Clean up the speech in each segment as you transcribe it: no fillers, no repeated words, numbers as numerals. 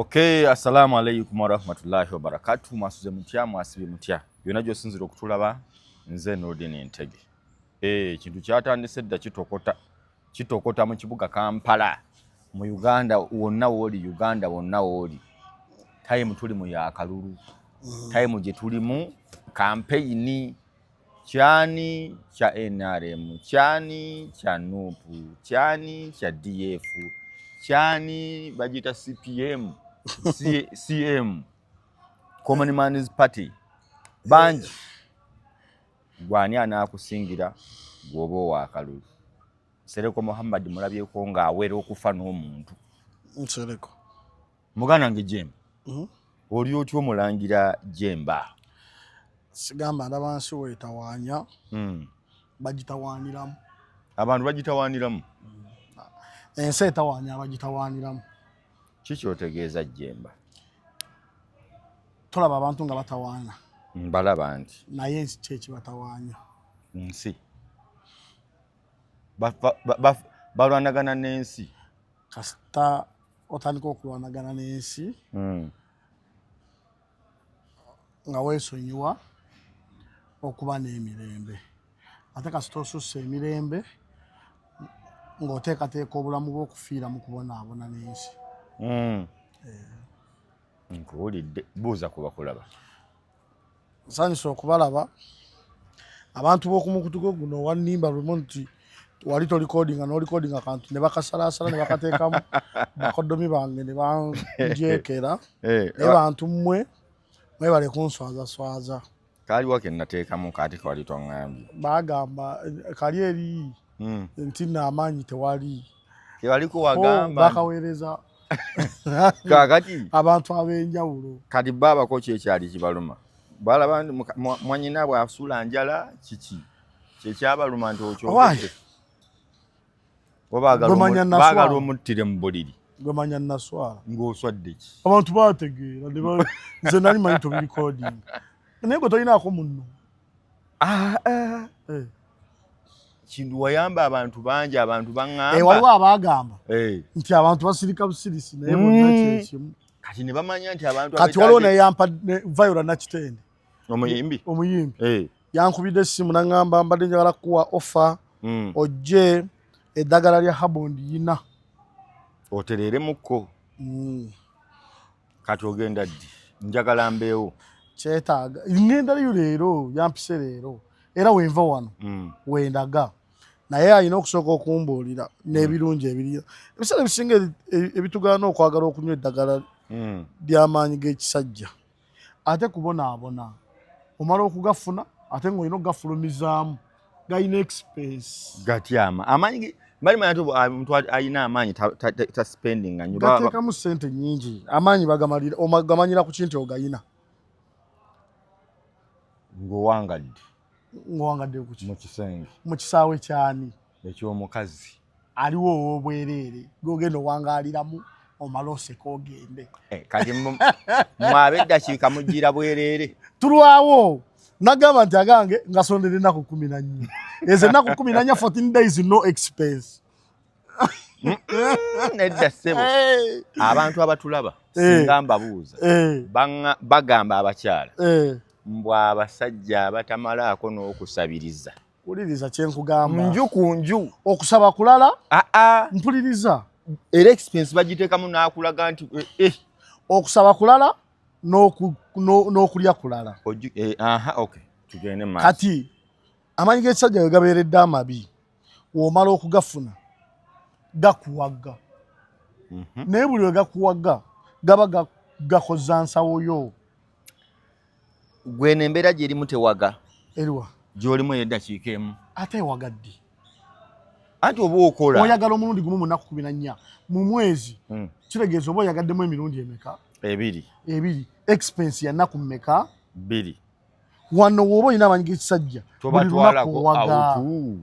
Okay, assalamu alaikum warahmatullahi wabarakatuh. Masuze mutya, mwasibe mutya. Byonna gy'osinzira okutulaba, nze Nurdin Ntege. Kintu kyatandise dda kitokota mu kibuga Kampala. Mu Uganda wonna woli, Uganda wonna woli. Time tuli mu yakalulu. Time gye tuli mu campaign. Kyani kya NRM, kyani kya NUP, kyani kya DF, kyani bagita CPM. CM Common Man's Party banji gwani anakusingira gwoba wakalulu. Sereko Muhammad mulabyeko nga awera okufa n'omuntu. Sereko Mugana nge Jemba. Oli otyo omulangira Jemba. Sigamba ndabansi wetawanya. Bagitawaniramu. Abantu bagitawaniramu. Ensi etawanya bagitawaniramu. Kiki otegeeza Jemba? Tolaba abantu nga batawaana. Balaba nti naye ensi kyeki batawaanya. Nsi balwanagana n'ensi. Kasita otandika okulwanagana n'ensi nga weesonyiwa okuba n'emirembe. Ate kasita osussa emirembe ng'oteekateeka obulamu bw'okufiira mu kubonaabona n'ensi. Nkuwulidde, buuza ku bakulaba. Nsanyusa okubalaba abantu b'okumukutuko guno owannimba lumu nti wali tolikodinga n'olikodinga akantu ne bakasalaasala ne bakateekamu bakodomi bange ne banjekera. Naye bantu mmwe mwebale kunswazaswaza. Kaaliwo ke nateekamu kaati kawali tongambye. Bagamba kali eri nti n'amaanyi tewali. Kewali kuwagamba bakaweereza kakati abantu ab'enjawulo. Kati babako kyekyali kibaluma. Balaba mwanyina bw'asula njala kiki kyekyabaluma nti okyogedde. Baagala omuttire mu buliri. Gwe manya naswala. Ng'oswadde ki? Abantu baategeera nze nali manyi tobirikodinga. Naye gwe tolinaako munno. Kintu wayamba abantu bangi, abantu baŋŋamba. Waliwo abaagamba nti abantu basirika busirisi naye bonna kyekimu. Kati ne bamanya nti abantu kati waliwo naye yampa Viola Nakitende. Omuyimbi? Yankubidde essimu n'aŋŋamba mbadde njagala kuwa offer ojje eddagala lya Habondi yina. Otereeremukko. Kati ogenda ddi? Njagala mbeewo. Kyetaaga. Ŋŋendayo leero, yampise leero. Era wenva wano wendaga. Naye alina okusooka okumbuulira n'ebirungi ebiriyo. Ebiseera ebisinga ebitugaana okwagala okunywa eddagala ly'amaanyi g'ekisajja. Ate kubonaabona omala okugafuna ate ng'olina okugafulumizaamu. Galina expense. Gatyama. Amaanyi balimanya nti omuntu alina amaanyi ta spendinga nnyo. Gateekamu ssente nnyingi. Amaanyi bagamanyira ku kintu ogayina. Ng'owangadde. Ng'owangadde ku ki? Mu kisenge. Mu kisaawe kyani? Eky'omukazi. Aliwo ow'obwereere gw'ogenda owangaaliramu omala oseka ogende. Kati mwabe eddakiika muggira bwereere. Tulwawo. Nagamba nti agange ngasondera ennaku 14. Ezo ennaku 14 14 days no expense. Nedda ssebo. Abantu abatulaba singa mbabuuza bagamba abakyala mbw abasajja abatamalaako n'okusabiriza. Mpuliriza kye nkugamba. Nju ku nju. Okusaba kulala? Mpuliriza. Era expense bagiteekamu n'akulaga nti okusaba kulala n'okulya kulala. Okay. Tugende maaso. Kati amaanyi g'ekisajja we gabeeredde amabi w'omala okugafuna gakuwagga. Naye buli we gakuwagga gaba gakoza nsawo yo. Gwe n'embeera gy'erimu tewaga. Eriwa? Gy'olimu eddakiika emu. Ate ewagadde. Anti oba okola. Oyagala omulundi gumu mu nnaku 14 mu mwezi. Kitegeeza oba oyagaddemu emirundi emeka? 2. Expense ya nnaku mmeka? 2. Wano woba olina amaanyi g'ekisajja. Tobatwalako awutu.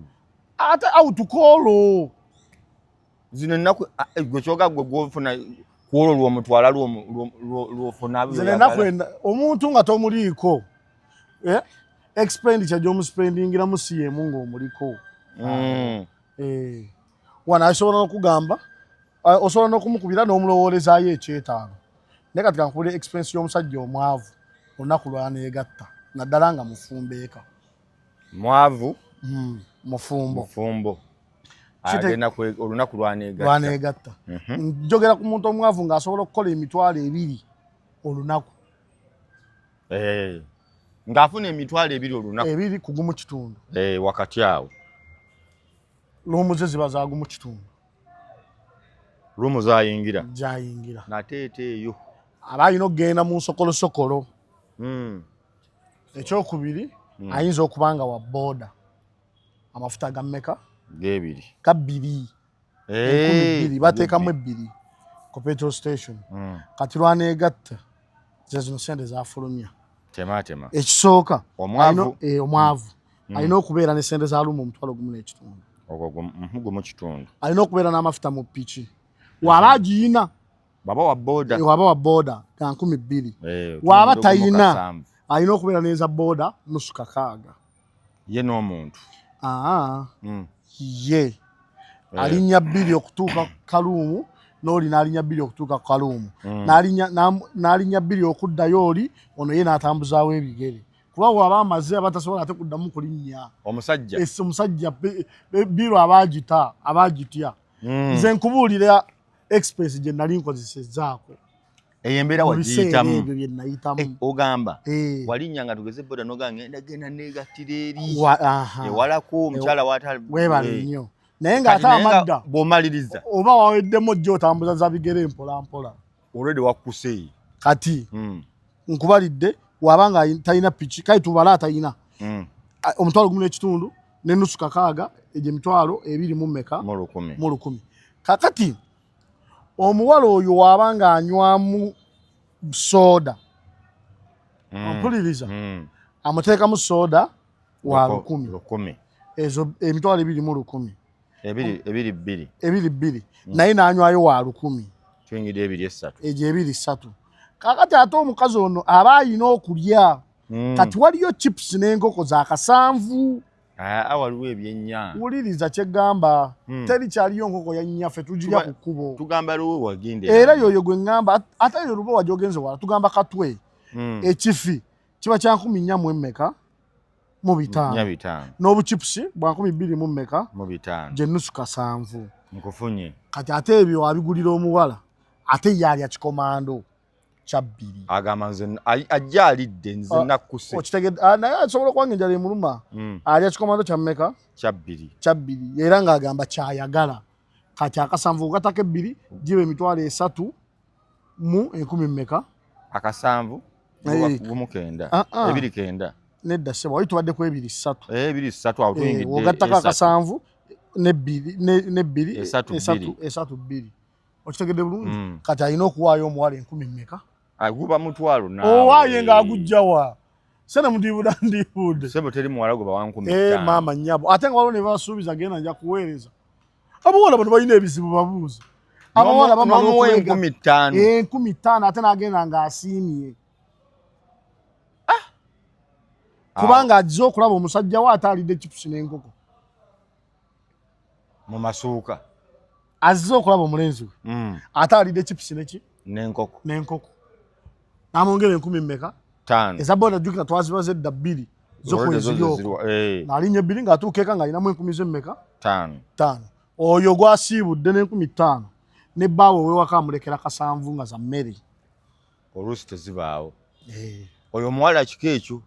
Ate awutukoolo. Zino ennaku gwe kyoga gwe gw'ofuna kwolwo lw'omutwala lw'ofuna. Zino ennaku omuntu nga tomuliiko. Expenditure gy'omuspendingiramu si y'emu ng'omuliko. Wana asobola n'okugamba osobola n'okumukubira n'omulowoolezayo ekyetaano naye kati kankubule expense y'omusajja omwavu olunaku lwaneegatta naddala nga mufumbeeka mwavu mufumbo agenda olunaku lwaneegatta njogera ku muntu omwavu ng'asobola okukola emitwalo 2 olunaku ng'afuna emitwalo 2 olunaku 2 ku gumu kitundu wakati awo luumu ze ziba za gumu kitundu luumu zayingira nateeta eyo aba alina okugenda mu nsokolosokolo ekyokubiri ayinza okuba nga wa booda amafuta gammeka G2 2 bateekamu 2 ku petrol station kati lwaneegatta ze zino sente zafulumya tema ekisooka omwavu alina okubeera ne sente za lumu omutwalo gumu n'ekitundu gumu kitundu alina okubeera n'amafuta mu piki waba agiyina waba wa booda ga 2,000 waba tayina alina okubeera n'eza booda nusu kakaaga ye n'omuntu ye alinnya 2 okutuuka kaluumu n'oli n'alinnya 2 okutuuka ku kaluumu n'alinnya 2 okuddayo oli ono ye n'atambuzaawo ebigere kuba waba amaze abatasobola ate kuddamu kulinnya omusajja biro abaagitya nze nkubuulira express gye nali nkozesezzaako eyembeera wagiyitamu ebyo bye nayitamu ogamba walinnya nga tugeze boda noga genda negattira eri ewalako omukyala webale nnyo naye ng'ate amadda bw'omaliriza oba waweddemu ojja otambuza za bigere mpolampola olwedi wakkuse kati nkubalidde waba nga talina piki kale tubala atalina omutwalo gumu n'ekitundu n'ennusu kakaaga egyo emitwalo 2 mu mmeka mu 1,000 kakati omuwala oyo waba ng'anywamu soda ompuliriza amuteekamu soda wa 1,000 ezo emitwalo 2 mu 1,000 2 naye n'anywayo wa 1,000 tuyingidde 2 egyo 2 kakati ate omukazi ono aba alina okulya kati waliyo chips n'enkoko za kasanvu waliwo ebyenya wuliriza kyegamba teri kyaliyo nkoko ya nnyaffe tugirya ku kkubo tugamba luwe wagende era yoyo gwe ngamba ate yo lubo wajogenze wala tugamba katwe ekifi kiba kya 400 mu mmeka mu 5 n'obuchipusi bwa 200 mu mmeka mu 5 gye nusu kasanvu nkufunye kati ate ebyo wabigulira omuwala ate yalya kikomando kya 2 agamba nze ajja alidde nze nakkuse okitegedde naye asobola okuba ng'enjala emuluma alya kikomando kya mmeka kya 2 era ng'agamba kyayagala kati akasanvu gataka 2 giba emitwalo 3 mu 10,000 mmeka akasanvu gumu kenda 2 kenda nedda sebo wali tubadde ku 2 3 awo tuyingidde ogattako akasanvu ne 2 okitegedde bulungi kati alina okuwaayo omuwala 10,000 mmeka aguba mutwalo owaaye ng'agugjawa sene ndibuudde sebo teri muwala gwe bawa 10,000 maama nnyabo ate nga waliwo ne basuubiza genda nja kuweereza abawala bano balina ebizibu babuuza abawala bamala okuwega 15,000 ate n'agenda ng'asiimye kubanga agize okulaba omusajja we ate alidde chipusi n'enkoko mu masuuka azze okulaba omulenzi we ate alidde chipusi n'enkoko n'amwongera 10,000 mmeka 5 eza boda jjukira twazibaze edda 2 zokweziryooko n'alinnya 2 ng'atuuka eka ng'alinamu 10,000 z'emmeka 5 oyo gwasiibudde n'15,000 ne bbaawe ow'ewaka amulekera kasanvu nga za mmere oluusi tezibaawo oyo omuwala kiko ekyo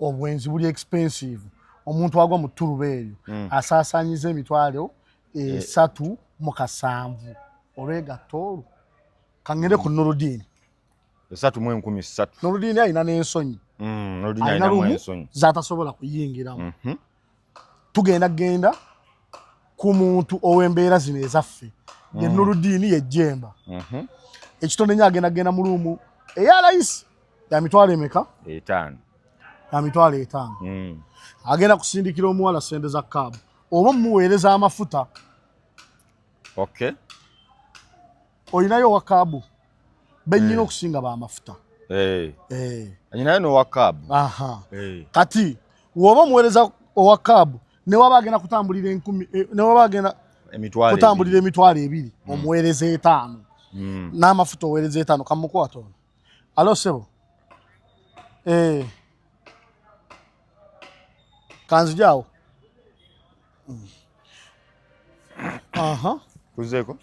obwenzi buli expensive omuntu agwa mu ttuluba eryo asaasaanyiza emitwalo 3 mu kasanvu olwegatta olwo kangende ku Nuruddin 3 mu 13 Nuruddin alina n'ensonyi alina lumu zatasobola kuyingiramu tugenda ku muntu ow'embeera zino ezaffe ye Nuruddin yejjemba ekitonde nnyo agenda mu luumu eya layisi ya mitwalo emeka 5 ya mitwalo 5 agenda kusindikira omuwala sente za kaabu oba muweereza amafuta olinayo owa kaabu bennyina okusinga bamafuta anyinayo n'owa kaabu kati woba omuweereza owa kaabu newaba agenda kutambulira emitwalo 2 omuweereza 5 n'amafuta oweereza 5 kamukwata ono. Alo sebo. Kanzijawo. Kuzeko.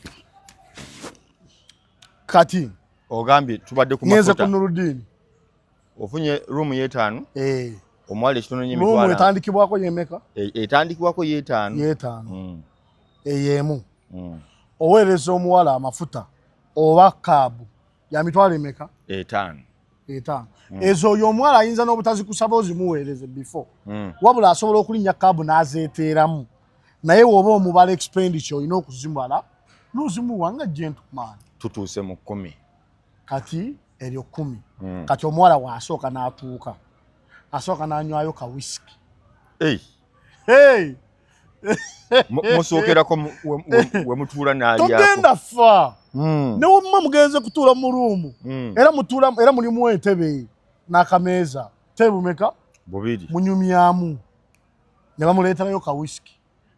Kati. Ogambye tubadde ku Ngeze mafuta. ku Nuruddin. Ofunye room ye5. Omwale kitono nyi mitwala. Room etandikibwako yemeka? Etandikibwako ye5. Ye5. Eyemu. Oweereza omuwala amafuta oba kaabu ya mitwala emeka? 5. Ezo oyo omwala ayinza n'obutazikusaba ozimuweereze before. Wabula asobola okulinnya kaabu n'azeeteeramu. Naye woba omubala expenditure olina okuzimala n'ozimuwa nga gentleman. Tutuuse mu 10. Kati eryo 10. Kati omuwala waasooka n'atuuka. Asooka n'anywayo ka whisky. Musookerako we mutuula n'alyako. Togenda fa. Ne wamma mugenze kutuula mu ruumu. Era mulimu entebe n'akameeza. Tebu meka? 2. Munyumyamu. Ne bamuleeterayo ka whisky.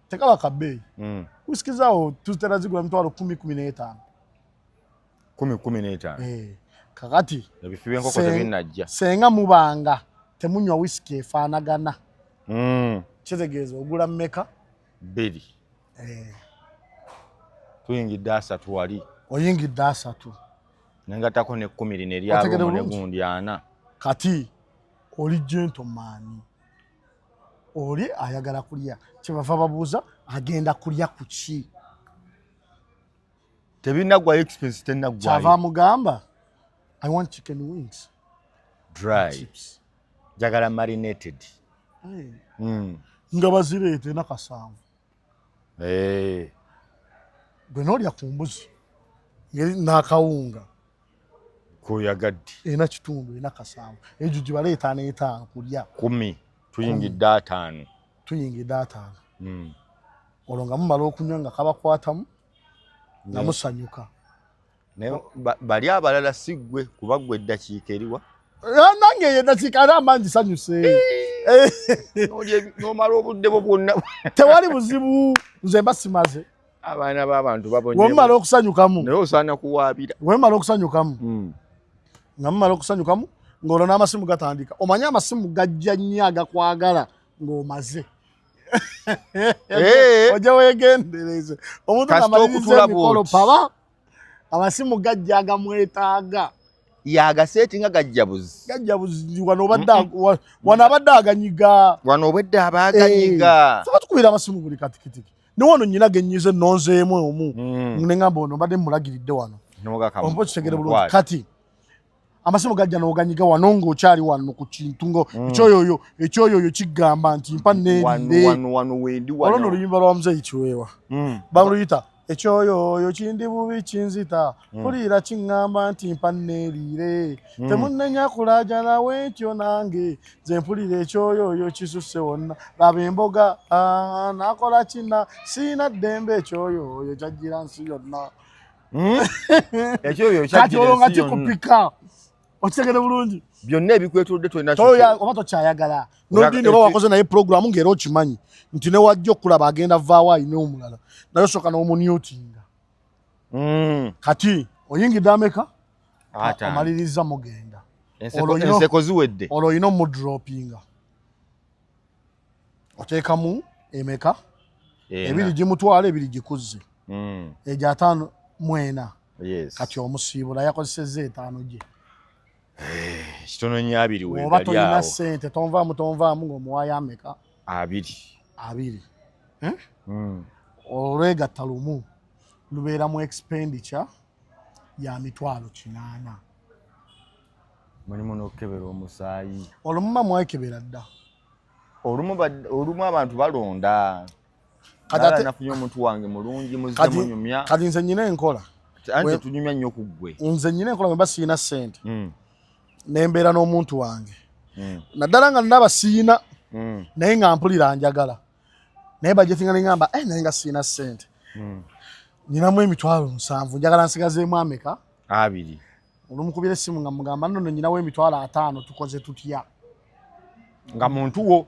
Tekaba ka bbeeyi. Whisky zaawo tuzitera zigula mitwalo 10-15. 10-15. Kakati. Ebifi by'enkoko tebinnajja. Senga mubanga temunywa whisky efaanagana. Kitegeeza ogula mmeka? 2. Tuyingidde 3 wali. Oyingidde 3. Nengatako ne 10 lino eryabo ne gundi 4. Kati oli gentleman. Oli ayagala kulya. Kyebava babuuza agenda kulya ku ki? Tebinaggwayo expense tennaggwayo. Kyava mugamba I want chicken wings. Dry. Jagala marinated. Nga bazireete na kasanvu. Gwe n'olya ku mbuzi n'akawunga koyagadde ena kitundu ena kasanvu ejo gibaleeta n'etaano kulya 10 tuyingidde 5. Tuyingidde 5. Olwo nga mumala okunywa nga kabakwatamu nga musanyuka. Bali abalala siggwe kuba ggwe eddakiika eriwa? Nange eddakiika era amangi sanyuse. N'omala obudde bwo bwonna. Tewali buzibu nze basimaze. Abaana b'abantu babonye. Wemala okusanyukamu. Naye osaana kuwaabira. Wemala okusanyukamu. Nga mumala okusanyukamu ng'olwo n'amasimu gatandika. Omanyi amasimu gajja nnyo agakwagala ng'omaze. Ojja weegendereze. Omuntu ng'amaliriza emikolo paba. Amasimu gajja agamwetaaga. Yagaseti nga gajjabuzi. Gajjabuzi wano abadde aganyiga. Wano obwedde abaaganyiga. Saba tukubira amasimu buli katikitiki. Ne wano nnyina genyize nonzeemu omu. Ne ngamba ono mbadde mulagiridde wano. Ompo kitegere bulungi. Kati amasimu gajja n'oganyiga wano ng'okyali wano ku kintu ekyoyoyo kigamba nti mpa neerire. Wano wendi wano. Olwo n'oluyimba lwa Muzeeyi Kiweewa. Bamuluyita ekyoyoyo kindi bubi kinzita pulira kiŋŋamba nti mpa neerire temunnenya kulaaja nawe ntyo nange nze mpulira ekyoyoyo kisusse wonna laba emboga nakola kina siina ddembe ekyoyoyo kyajjira nsi yonna. Kati olwo nga kikupika okitegere bulungi byonna ebikwetudde tolina oba tokyayagala Nuruddin oba wakoze naye puroguramu ng'era okimanyi nti ne wajja okulaba agenda vaawo ayina omulala naye osooka n'omunyutinga. Kati oyingidde ameka? Omaliriza mugenda. Enseko ziwedde. Olwo olina omudropinga. Oteekamu emeka? 2 gimutwala 2 gikuzze. Egyo 5 kati omusiibula yakozesezza 5 gye. Kitono nnyo 2 weegali awo. Oba tolina ssente tonvaamu ng'omuwaayo ameka? 2. Olwegatta lumu lubeera mu expenditure ya mitwalo 8. Mulimu n'okukebera omusaayi. Olumuma mwekebera dda. Olumu abantu balonda. Kati nafunye omuntu wange mulungi muzze munyumya. Kati nze nnyina enkola. Ante tunyumya nnyo ku ggwe. Nze nnyina enkola bwe siina ssente. Nembeera n'omuntu wange. Naddala nga naba siina naye nga mpulira njagala. Naye bajetinga ngamba naye nga siina ssente. Ninamu emitwalo 7 njagala nsigazeemu ameka? 2. Olumukubira essimu nga mugamba nno nyinawo emitwalo 5 tukoze tutya. Nga muntu wo.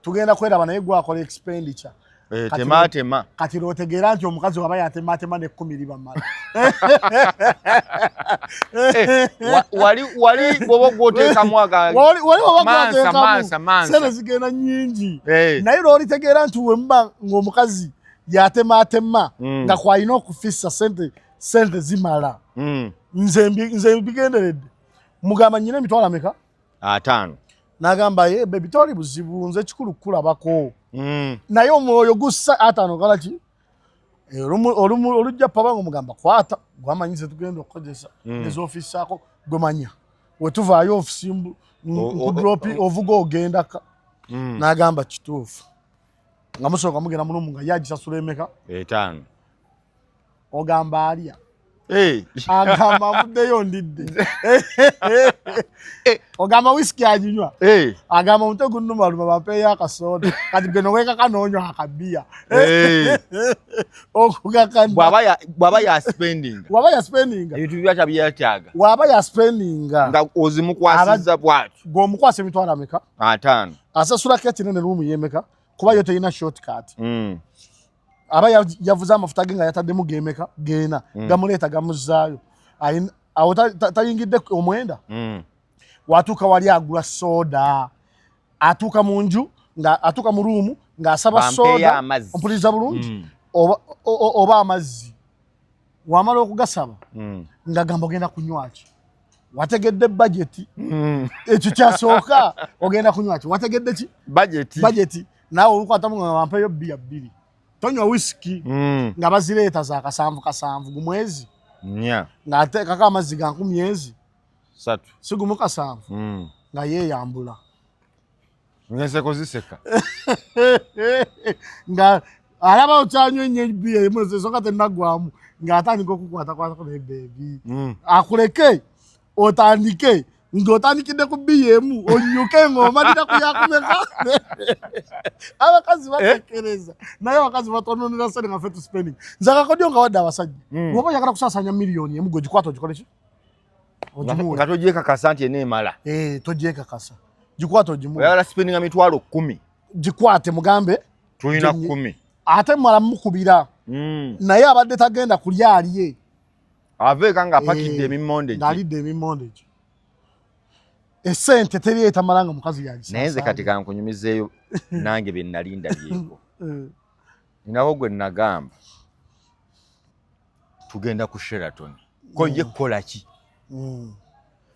Tugenda kweraba naye gwakola expenditure Tema. Kati lotegeera nti omukazi waba yatematema ne 10 libamala. Wali bobo gwoteeka mwaga. Wali bobo Mansa. Sene zigenda nyingi. Naye lolitegeera nti wemba ng'omukazi yatematema nga kwalina okufissa sente zimala. Nze bigenderedde. Mugamba nyina emitwalo ameka? 5. Nagamba ye baby toli buzibu nze kikulu kulabako. Naye omwoyo gussa 5 galaki? Olujja paba ng'omugamba kwata gwamanyize tugenda okukozesa ezo office ako gwemanya. Wetuvaayo office nkudropi ovuga ogenda ka. Nagamba kituufu. Nga musooka mugenda mulungu nga yagisasula emeka? 5. Ogamba alya. Agamba avuddeyo ndidde. Ogamba whisky aginywa. Agamba omutwe gunnuma luma bampeeyo akasoda. Kati geno weekaka n'onywa akabiya. Okugakanda. Bw'aba ya spending. Ebintu byata byetaaga. Waba ya spending. Nga ozimukwasizza bw'atyo. Ng'omukwasa emitwalo ameka? 5. Asasulako ekinene luumu yemeka? Kuba yo terina shortcut. Aba yavuza amafuta ge nga yataddemu gemeka gena gamuleeta gamuzaayo awo tayingidde omwenda watuuka wali agula soda atuuka mu nju atuuka mu ruumu ng'asaba soda ompuliriza bulungi oba amazzi wamala okugasaba nga gamba ogenda kunywaki wategedde budget ekyo kyasooka ogenda kunywaki wategedde ki budget naawe olukwatamu nga wampeeyo bbiya 2 tonywa whisky nga bazireeta za kasanvu gumwezi nga ateekako amazzi ga 10 sigumu kasanvu nga yeeyambula nseko ziseka nga alaba okyanywa ennyo ebbiya emwezesoka tennaggwamu ng'atandika okukwatakwatako naye beebi akuleke otandike ng'otandikidde ku bbiya emu onyuke ng'omalira ku yakumeka. Abakazi batekereza naye abakazi batononera sente nga ffe tu spending. Nze akakodyo nga wadde abasajja bw'oba oyagala kusaasanya miliyoni emu gwe gikwata ogikole ki? Nga togyekakasa nti eneemala. Togyekakasa gikwata ogimuwe. Oyagala spendinga mitwalo 10. Gikwate mugambe tulina 10. Ate mmala mukubira naye abadde tagenda kulya alye. Aveeka nga apakidde emimmonde gye. Ng'alidde emimmonde gye. Esente teri etamalanga mukazi yagisasa. Naye nze kati kankunyumizeeyo nange bye nalinda byeko. Ninawo gwe nagamba tugenda ku Sheraton. Ko ye kola ki?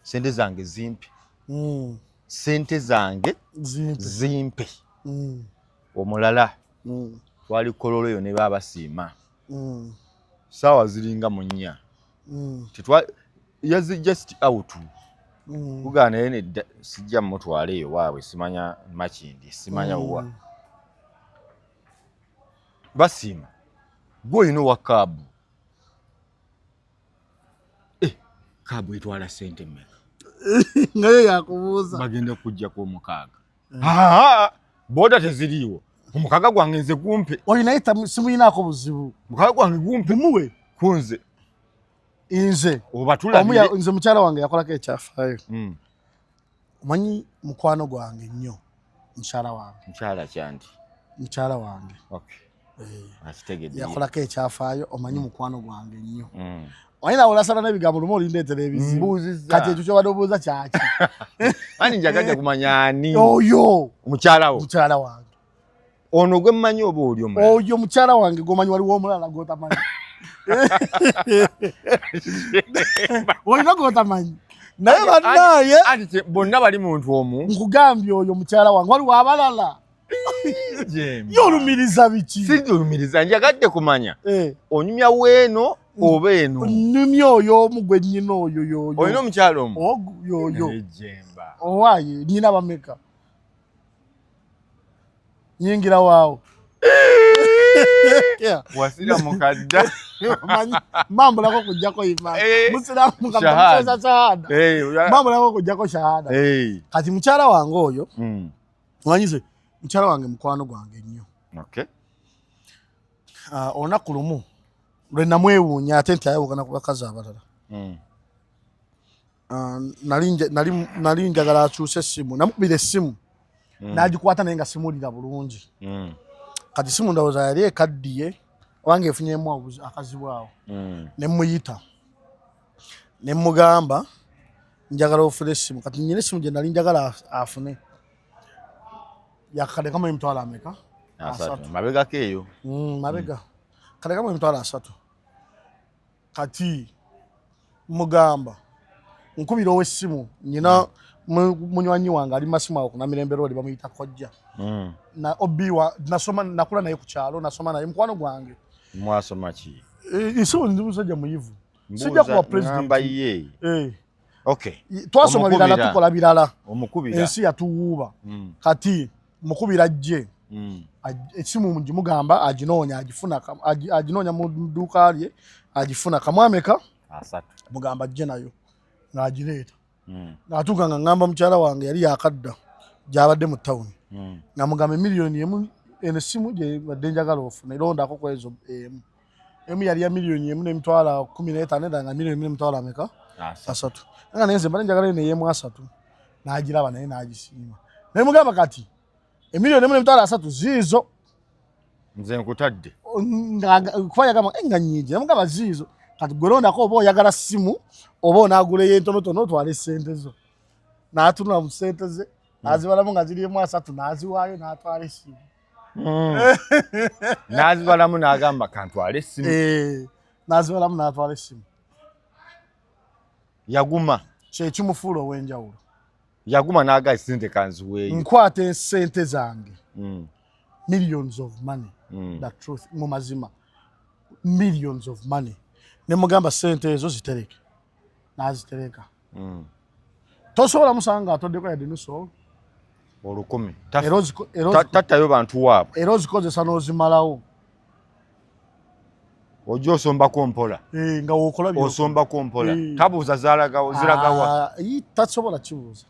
Sente zange zimpe. Sente zange zimpe. Omulala twali kololo yo ne baba siima. Sawa ziringa mu 4. Yazi just out. Kugana yene sijja mutwale eyo waabwe simanya makindi simanya uwa basima gwe ino wa kabu kabu etwala sente mmeka ngaye yakubuuza bagenda kujja ku 6 boda teziriwo omukaga gwange nze gumpe oyinaita simuyinaako buzibu mukaga gwange gumpe muwe kunze inze obatulabire nze mukyala wange yakolako ekyafaayo omanyi mukwano gwange nnyo mukyala wange mukyala wange yakolako ekyafaayo omanyi mukwano gwange nnyo omanyi nawe olasala n'ebigambo lumu olindeetera ebizibu kati ekyo kyobadde obuuza kyaki ani njagajja kumanya ani oyo mukyala wange ono gwe mmanyi oba oli omulala oyo mukyala wange gwomanyi waliwo omulala gwotamanyi olina gwotamanyi naye bannaye bonna bali muntu omu nkugambye oyo mukyala wange waliwo abalala yolumiriza biki sijulumiriza njagadde kumanya onyumya weeno oba eno nnumya oyo omu gwe nnyina oyo yoyo olina omukyala omu yoyo owaaye nnyina bameka nyingira waawo wasira mukadda mambulako kujjako imani musiramu kamukoza shahada mambulako kujjako shahada kati mukyala wange oyo mwanyize mukyala wange mukwano gwange nnyo olunaku lumu lwe namwewuunya ate nti ayawukana ku bakazi abalala nali njagala akyuse essimu namukubira essimu n'agikwata naye nga simuwulira bulungi kati simu ndowooza yali ekaddiye obange efunyemu akazibwawo ne muyita ne mugamba njagala ofune essimu kati nyina essimu gye nali njagala afune yakade kama emitwalo ameka mabega keeyo mabega kade kama emitwalo 3 kati mugamba nkubira ow'essimu nyina munywanyi wange ali masimu awo kuna Mirembe Road bamuyita kojja na obiwa nasoma nakula naye ku kyalo nasoma naye mukwano gwange mwasoma ki isimu ndi musajja muyivu sijja kuba president ngamba ye okay twasoma birala tukola birala omukubira ensi yatuwuuba kati mukubira jje esimu mugamba aginoonya aginoonya mu dduuka lye agifuna kamwameka 3 mugamba jje nayo ng'agireeta ng'atuuka nga ngamba mukyala wange yali yakadda gy'abadde mu tawuni nga mugamba miliyoni emu eno essimu gye badde njagala ofuna erondako ku ezo emu yali ya miliyoni emu n'emitwalo 15 edda nga miliyoni n'emitwalo ameka 3 nga naye nze mbadde njagala eno ey'emu 3 n'agiraba naye n'agisiima naye mugamba kati emiliyoni emu n'emitwalo 3 ziizo nze nkutadde kuba yagamba nga nnyingi namugamba ziizo kati gwe londako oba oyagala ssimu oba onaaguleyo entonotono otwala essente zo n'atunula mu ssente ze n'azibalamu nga ziri emu 3 n'aziwaayo n'atwala essimu n'azibalamu n'agamba kantwala essimu n'azibalamu n'atwala essimu yaguma kyekimufuula ow'enjawulo yaguma n'aga ssente kanziweeyo nkwata essente zange millions of money the truth mu mazima millions of money ne mugamba ssente ezo zitereke n'azitereka tosobola musanga atoddeko yadde nuso 10 tattayo bantu waabwe era ozikozesa n'ozimalawo ojja osombako mpola nga wokola osombako mpola tabuuza ziragawa tasobola kibuuza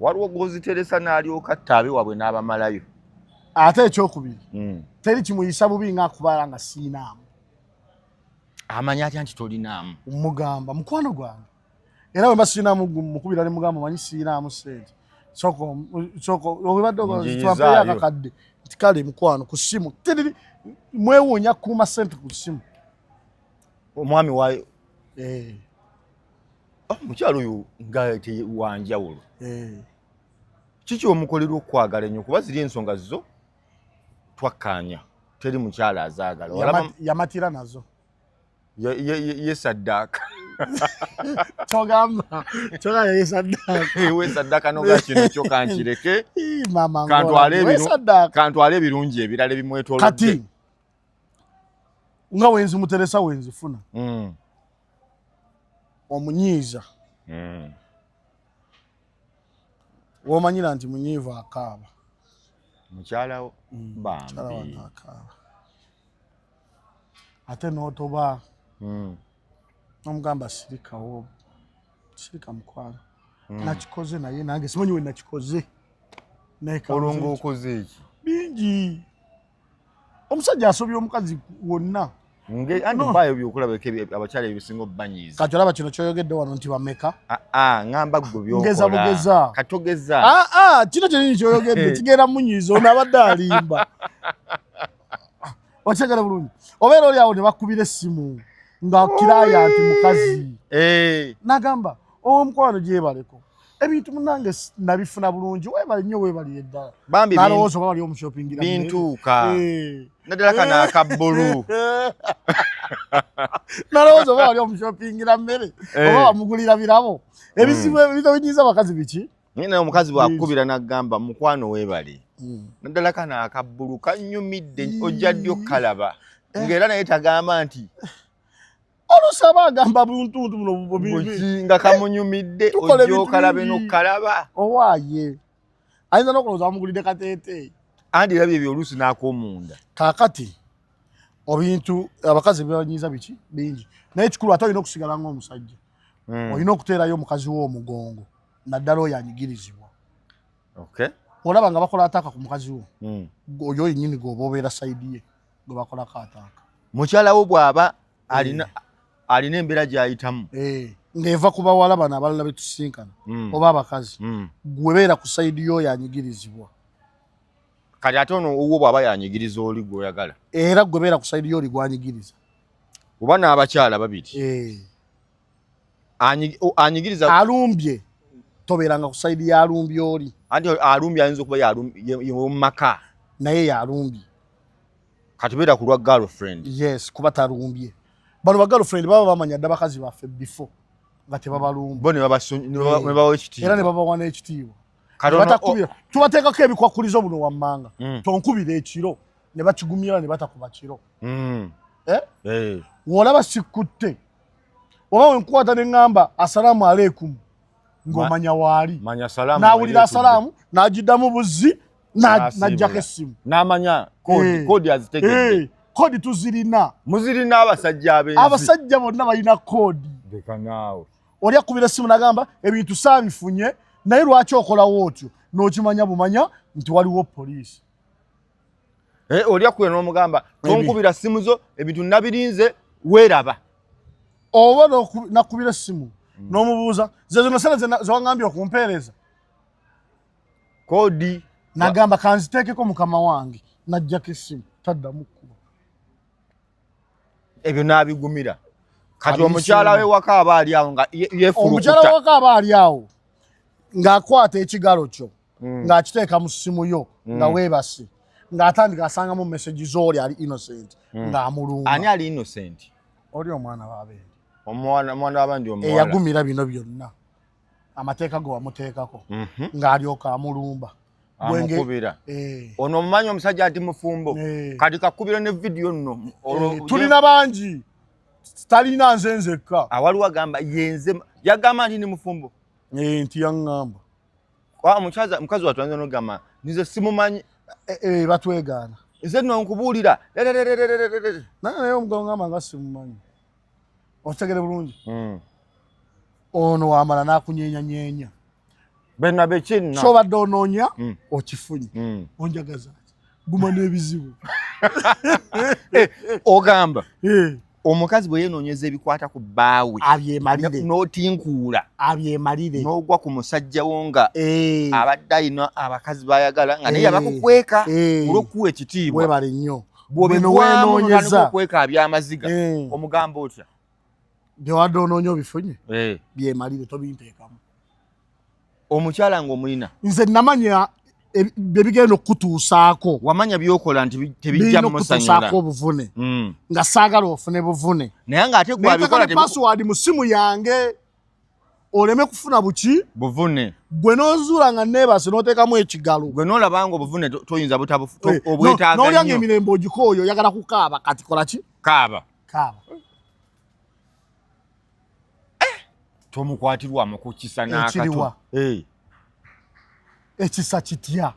waliwo goziteresa n'alyoka ttaabe waabwe n'abamalayo ate ekyokubiri teri kimuyisa bubi ng'akubala nga siinaamu amanya atya nti tolinaamu mugamba mukwano gwange era bwe mbasiinaamu mukubira ne mugamba manyi siinaamu ssente soko obadde akakadde nti kale mukwano ku ssimu mwewuunya kuuma ssente ku ssimu omwami wayo mukyalo oyo nga wanjawulo kiki omukolerwa okukwagala ennyo kuba ziri ensonga zo twakkaanya teri mukyala azaagala yamatira nazo ye saddaaka kyogamba ye saddaaka we saddaaka noga kino kyo kankireke kantwale ebirungi ebirala ebimwetoolodde kati nga wenzimuteresa wenzifuna omunyiiza womanyira nti munyiivu akaaba mukyalawo bambi akaaba ate n'otoba nomugamba sirikawo sirika mukwano nakikoze naye nange simanyi we nakikoze olwo okoze eki bingi omusajja asobya omukazi wonna anti mpaayo byokulabako abakyala ebisinga obubanyiiza kati olaba kino kyoyogedde wano nti bameka ngamba gwe ngeza bugeza katogeza kino kyenini kyoyogedde kigenda munyiiza ono abadde alimba okyagala bulungi obeera oli awo ne bakubira essimu nga kiraya nti mukazi nagamba omukwano gyebaleko ebintu munange nabifuna bulungi webali nnyo webali eddala nalowooza oba bali omushopingira bintuuka naddala kana akabbulu nalowooza oba bali omushopingira mmere oba bamugulira birabo ebizibu ebinyiiza abakazi biki naye omukazi bwakukubira nagamba mukwano webali naddala kana akabbulu kannyumidde ojja ddyo kalaba ng'era naye tagamba nti olusaba agamba buntuntu buno nga kamunyumidde ojja okalabe n'okalaba owaaye ayinza n'okulowooza bamugulidde kateeteeyi andi erabye ebyo oluusi n'ak'omunda kaakati ebintu abakazi bebanyiiza biki bingi naye kikulu ate olina okusigala ng'omusajja olina okuteerayo omukazi wo omugongo naddala oyo anyigirizibwa olaba nga bakola ataaka ku mukazi wo oyo yennyini gweoba obeera sayidi ye gwe bakolako ataaka mukyala wo bw'aba alina embeera gy'ayitamu ng'eva ku bawala bano abalala betusinkana oba abakazi gwe beera ku sayidi y'oyo anyigirizibwa kati ate ono owuwo bw'aba yanyigiriza oli gw'oyagala era gwe beera ku sayidi y'oli gwanyigiriza oba n'abakyala babiri anyigiriza alumbye tobeeranga ku sayidi y'alumbye oli anti alumbye ayinza okuba yomumaka naye yalumbye kati beera ku lwa girlfriend yes kuba talumbye bano ba girlfriend baba bamanya dda bakazi baffe before nga tebabalumba bo ne babawa ekitiibwa era ne babawa n'ekitiibwa tubateekako ebikwakulizo buno wammanga tonkubira ekiro ne bakigumira ne batakuba kiro w'olaba sikutte oba wenkwata ne ŋŋamba asalaamu aleikum ng'omanya waali n'awulira asalaamu n'agiddamu buzzi n'ajjako essimu n'amanya kodi azitegedde kodi tuzirina muzirina abasajja bonna balina kodi oli akubira essimu n'agamba ebintu saabifunye naye lwaki okolawo otyo n'okimanya bumanya nti waliwo poliisi oli akubira n'omugamba tonkubira simu zo ebintu nabirinze weeraba oba nakubira essimu n'omubuuza ze zino sente zewaŋŋambye okumpeereza kodi n'agamba kanziteekeko mukama wange n'ajjako essimu taddamu kkuba ebyo n'abigumira kati omukyala we waka aba ali awo nga yeefulukuta omukyala we waka aba ali awo ng'akwata ekigalo kyo ng'akiteeka mu ssimu yo nga weebase ng'atandika asangamu message z'oli ali innocent ng'amulumba ani ali innocent oli omwana w'abendi omwana w'abandi omuwala eyagumira bino byonna amateeka ge wamuteekako ng'alyoka amulumba amukubira ono omumanyi omusajja ati mufumbo kati kakubira ne vidiyo nno tulina bangi talina nze nzekka awaliwo agamba yenze yagamba nti ni mufumbo nti yaŋŋamba mukazi watwanza nogamba nize simumanyi batwegaana nze nno nkubuulira naye omugabo ŋŋamba nga simumanyi okitegere bulungi ono wamala n'akunyeenya bena bekinna kyobadde onoonya okifunye onjagaza guma n'ebizibu ogamba omukazi bwe yeenoonyeza ebikwata ku bbaawe abyemalire n'otinkuula abyemalire n'ogwa ku musajja wo nga abadde ayina abakazi bayagala nga naye abakukweka olw'okuwa ekitiibwa webale nnyo bwenoonyeza okweka byamaziga omugamba otya byewadde onoonya obifunye byemalire tobinteekamu omukyala ng'omulina nze namanya bebigenda okutuusaako wamanya byokola nti tebijja musanyula obuvune nga saagala ofune buvune naye ng'ate gwabikola password mu simu yange oleme kufuna buki buvune gwe n'ozuula nga neebase n'oteekamu ekigalo gwe n'olaba nga obuvune toyinza obwetaaga nnyo n'olyanga emirembe ogikooyo oyagala kukaaba kati kola ki kaaba tomukwatirwamu ku kisa n'akato ekisa kitya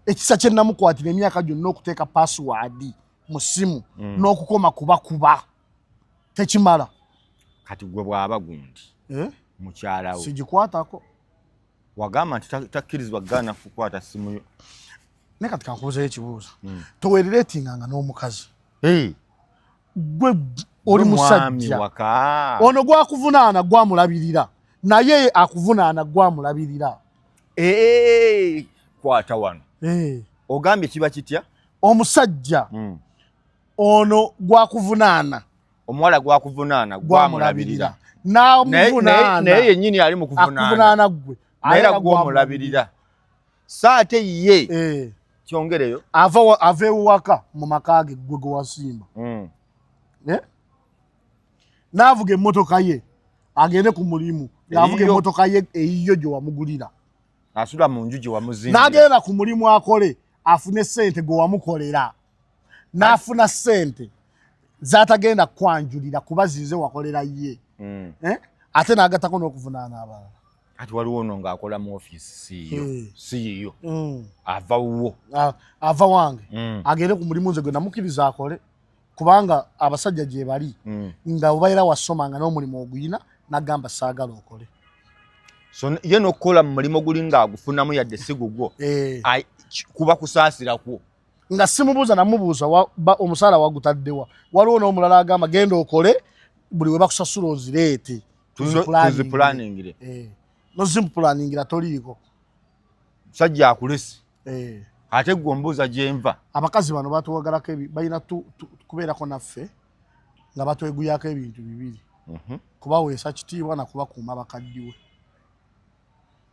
ekisa kye namukwatira emyaka gyonna okuteeka password mu simu n'okukoma kubakuba tekimala kati gwe bw'aba gundi mukyala we sigikwatako wagamba nti takkirizibwa gaana kukwata simu yo naye kati kankubuuzayo ekibuuzo towereretinganga n'omukazi gwe oli musajja ono gwakuvunaana gwamulabirira naye akuvunaana gwamulabirira kwata wano ogambye kiba kitya omusajja ono gwakuvunaana omuwala gwakuvunaana gwamulabirira naye yennyini ali mu kuvunaana gwe era gwomulabirira saate ye kyongereyo ava ewaka mu maka ge gwe gwe wasimba n'avuga emmotoka ye agende ku mulimu ng'avuga emmotoka ye eyiyo gye wamugulira asula mu nju gye wamuzimbira n'agenda ku mulimu akole afune ssente gwe wamukolera n'afuna ssente z'atagenda kwanjulira kuba zize wakolera ye ate n'agattako n'okuvunaana abalala kati waliwo ono ng'akola mu ofiisi si yiyo ava wuwo ava wange agende ku mulimu nze gwe namukkiriza akole kubanga abasajja gye bali nga obaira wasomanga n'omulimu oguyina n'agamba saagala okole so ye n'okukola mu mulimu guli ng'agufunamu yadde si gugwo kuba kusaasira kwo nga simubuuza namubuuza omusaala wagutaddewa waliwo n'omulala agamba genda okole buli we bakusasula ozireete tuzipulaningire nozimupulanningira toliiko musajja akulesi ate gwombuza jenva abakazi bano batuwagalako balina kubeerako naffe nga batweguyako ebintu bibiri kubaweesa kitiibwa nakubakuuma bakaddiwe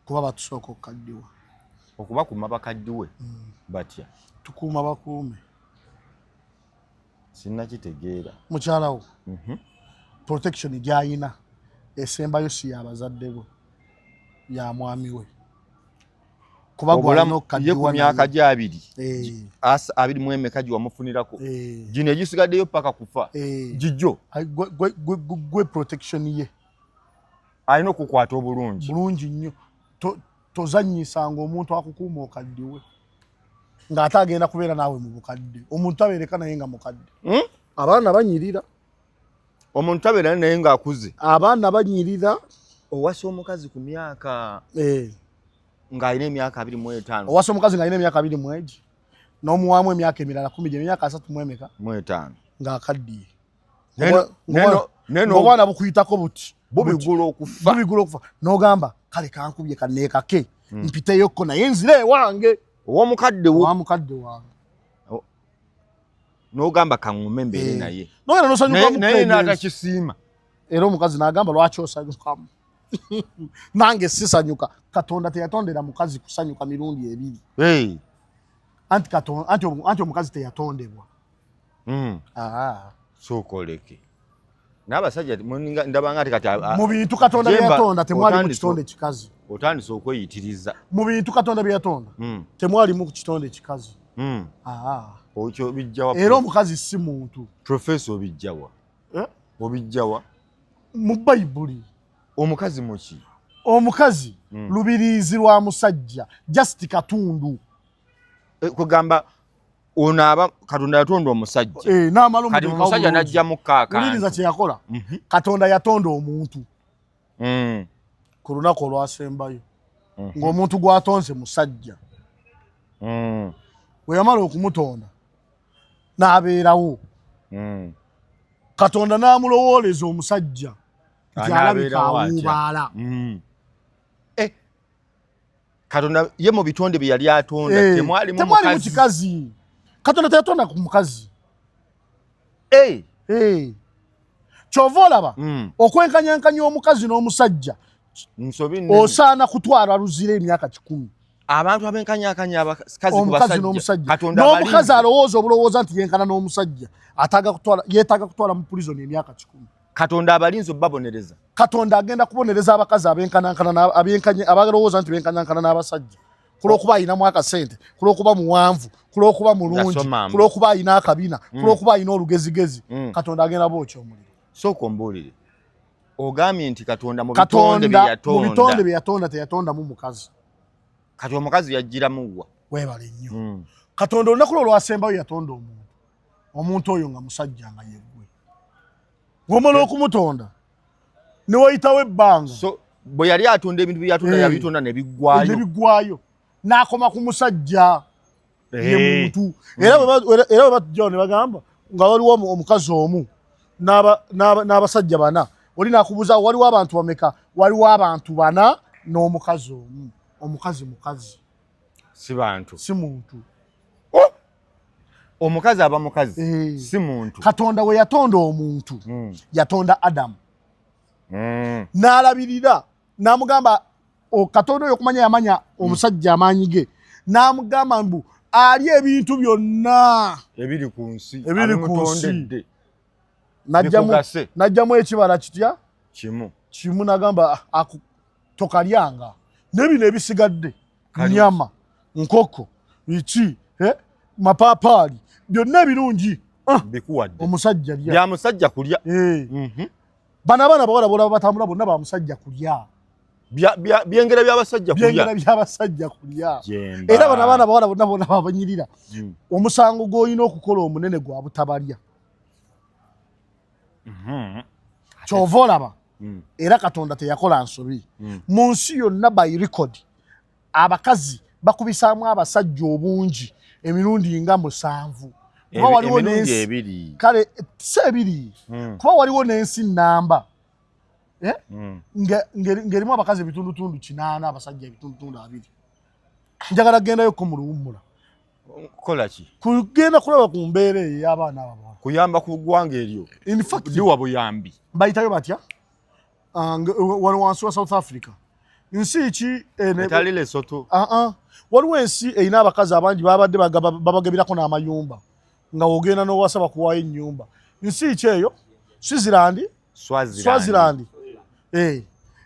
kuba batusooka okukaddiwa okubakuuma bakaddiwe batya tukuuma bakuume sinnakitegeera mukyalawo protection gyayina esembayo si yabazadde bo ya mwami we kuba gwalina okukaddiwa ku myaka gye 2 emeka gyewamufunirako gino egisigaddeyo paka kufa gijjo gwe protection ye alina okukwata obulungi bulungi nnyo tozanyisanga omuntu akukuuma okaddiwe ng'ate agenda kubeera naawe mu bukadde omuntu abeereka naye nga mukadde abaana banyirira omuntu abeera naye ng'akuze abaana banyirira owasa omukazi ku myaka ng'alina emyaka 25 owasa omukazi ng'alina emyaka 20 n'omuwaamu emyaka emirala 10 emyaka 35 ng'akaddiye obwana bukuyitako buti bubigula okufa n'ogamba kale kankubye kanneekake mpiteyokko naye nzira ewange ow'omukadde wange n'ogamba kaŋŋume mbeere naye noera nosanyuka naye n'atakisiima era omukazi n'agamba lwaki osanyukamu nange sisanyuka katonda teyatondera mukazi kusanyuka mirundi 2 anti omukazi teyatondebwa sookoleke n'abasajja ndabanga ati kati mu bintu katonda byeyatonda temwalimu kitonde kikazi otandise okweyitiriza mu bintu katonda byeyatonda temwalimu kitonde kikazi okyo bijjawa era omukazi si muntu profesa obijjawa mu bayibuli omukazi muki omukazi lubiriizi lwa musajja just katundu kugamba onaaba katonda yatonda omusajja kati omusajja n'ajjamu uliriza kye yakola katonda yatonda omuntu ku lunaku olwasembayo ng'omuntu gwatonze musajja bwe yamala okumutonda n'abeerawo katonda n'amulowooleza omusajja nti alabika awuubaala katonda ye mu bitonde bye yali atonda temwalimu kikazi katonda teyatonda ku mukazi kyova olaba okwenkanyankanya omukazi n'omusajja osaana kutwala luzira emyaka 10 abantu abenkanyakanya omukazi n'omusajja n'omukazi alowooza obulowooza nti yenkana n'omusajja yeetaaga kutwala mu prison emyaka 10 katonda abalinzi obabonereza katonda agenda kubonereza abakazi abalowooza nti benkanankana n'abasajja kulwokuba ayinamu akasente kulwokuba muwanvu kulwokuba mulungi kulwokuba ayina akabina kulwokuba ayina olugezigezi katonda agenda bookya omuliro sooka ombuulire ogambye nti katonda mu bitonde bye yatonda teyatondamu mukazi kati omukazi yajjiramuwa weebale nnyo katonda olunaku lwo lwasembayo yatonda omuntu oyo nga musajja nga yeggwe ng'omala okumutonda ne wayitawo ebbanga bwe yali atonda ebintu bye yatonda yabitonda ne biggwayo n'akoma ku musajja ye muntu era bwe batujjawo ne bagamba nga waliwo omukazi omu n'abasajja 4 oli nakubuuza waliwo abantu bameka waliwo abantu 4 n'omukazi omu omukazi mukazi si bantu si muntu omukazi aba mukazi si muntu katonda we yatonda omuntu yatonda Adamu n'alabirira n'amugamba katonda oyo okumanya yamanya omusajja amaanyi ge n'amugamba mbu ali ebintu byonna ebiri ku nsi najjamu ekibala kitya kimu n'agamba tokalyanga n'ebino ebisigadde nyama nkoko biki mapaapaali byonna ebirungi bikuwadde omusajja lya bya musajja kulya bana abaana bawala bolaba batambula bonna ba musajja kulya byengera by'abasajja kulya era bana abaana bawala bonna babanyirira omusango gw'olina okukola omunene gwa butabalya kyova olaba era katonda teyakola nsobi mu nsi yonna by record abakazi bakubisaamu abasajja obungi emirundi nga 7 kuba waliwo n'ensi kale si 2 kuba waliwo n'ensi nnamba ng'erimu abakazi ebitundutundu 8 abasajja ebitundutundu 2 njagala gendayo ko mu luwummula kola ki kugenda kulaba ku mbeera ey'abaana abawala kuyamba ku ggwanga eryo in fact diwa buyambi bayitayo batya wano wansi wa South Africa nsi ki etali Lesotho waliwo ensi erina abakazi abangi babadde babagabirako n'amayumba nga wogenda n'owasaba kuwaayo ennyumba nsi ki eyo Swaziland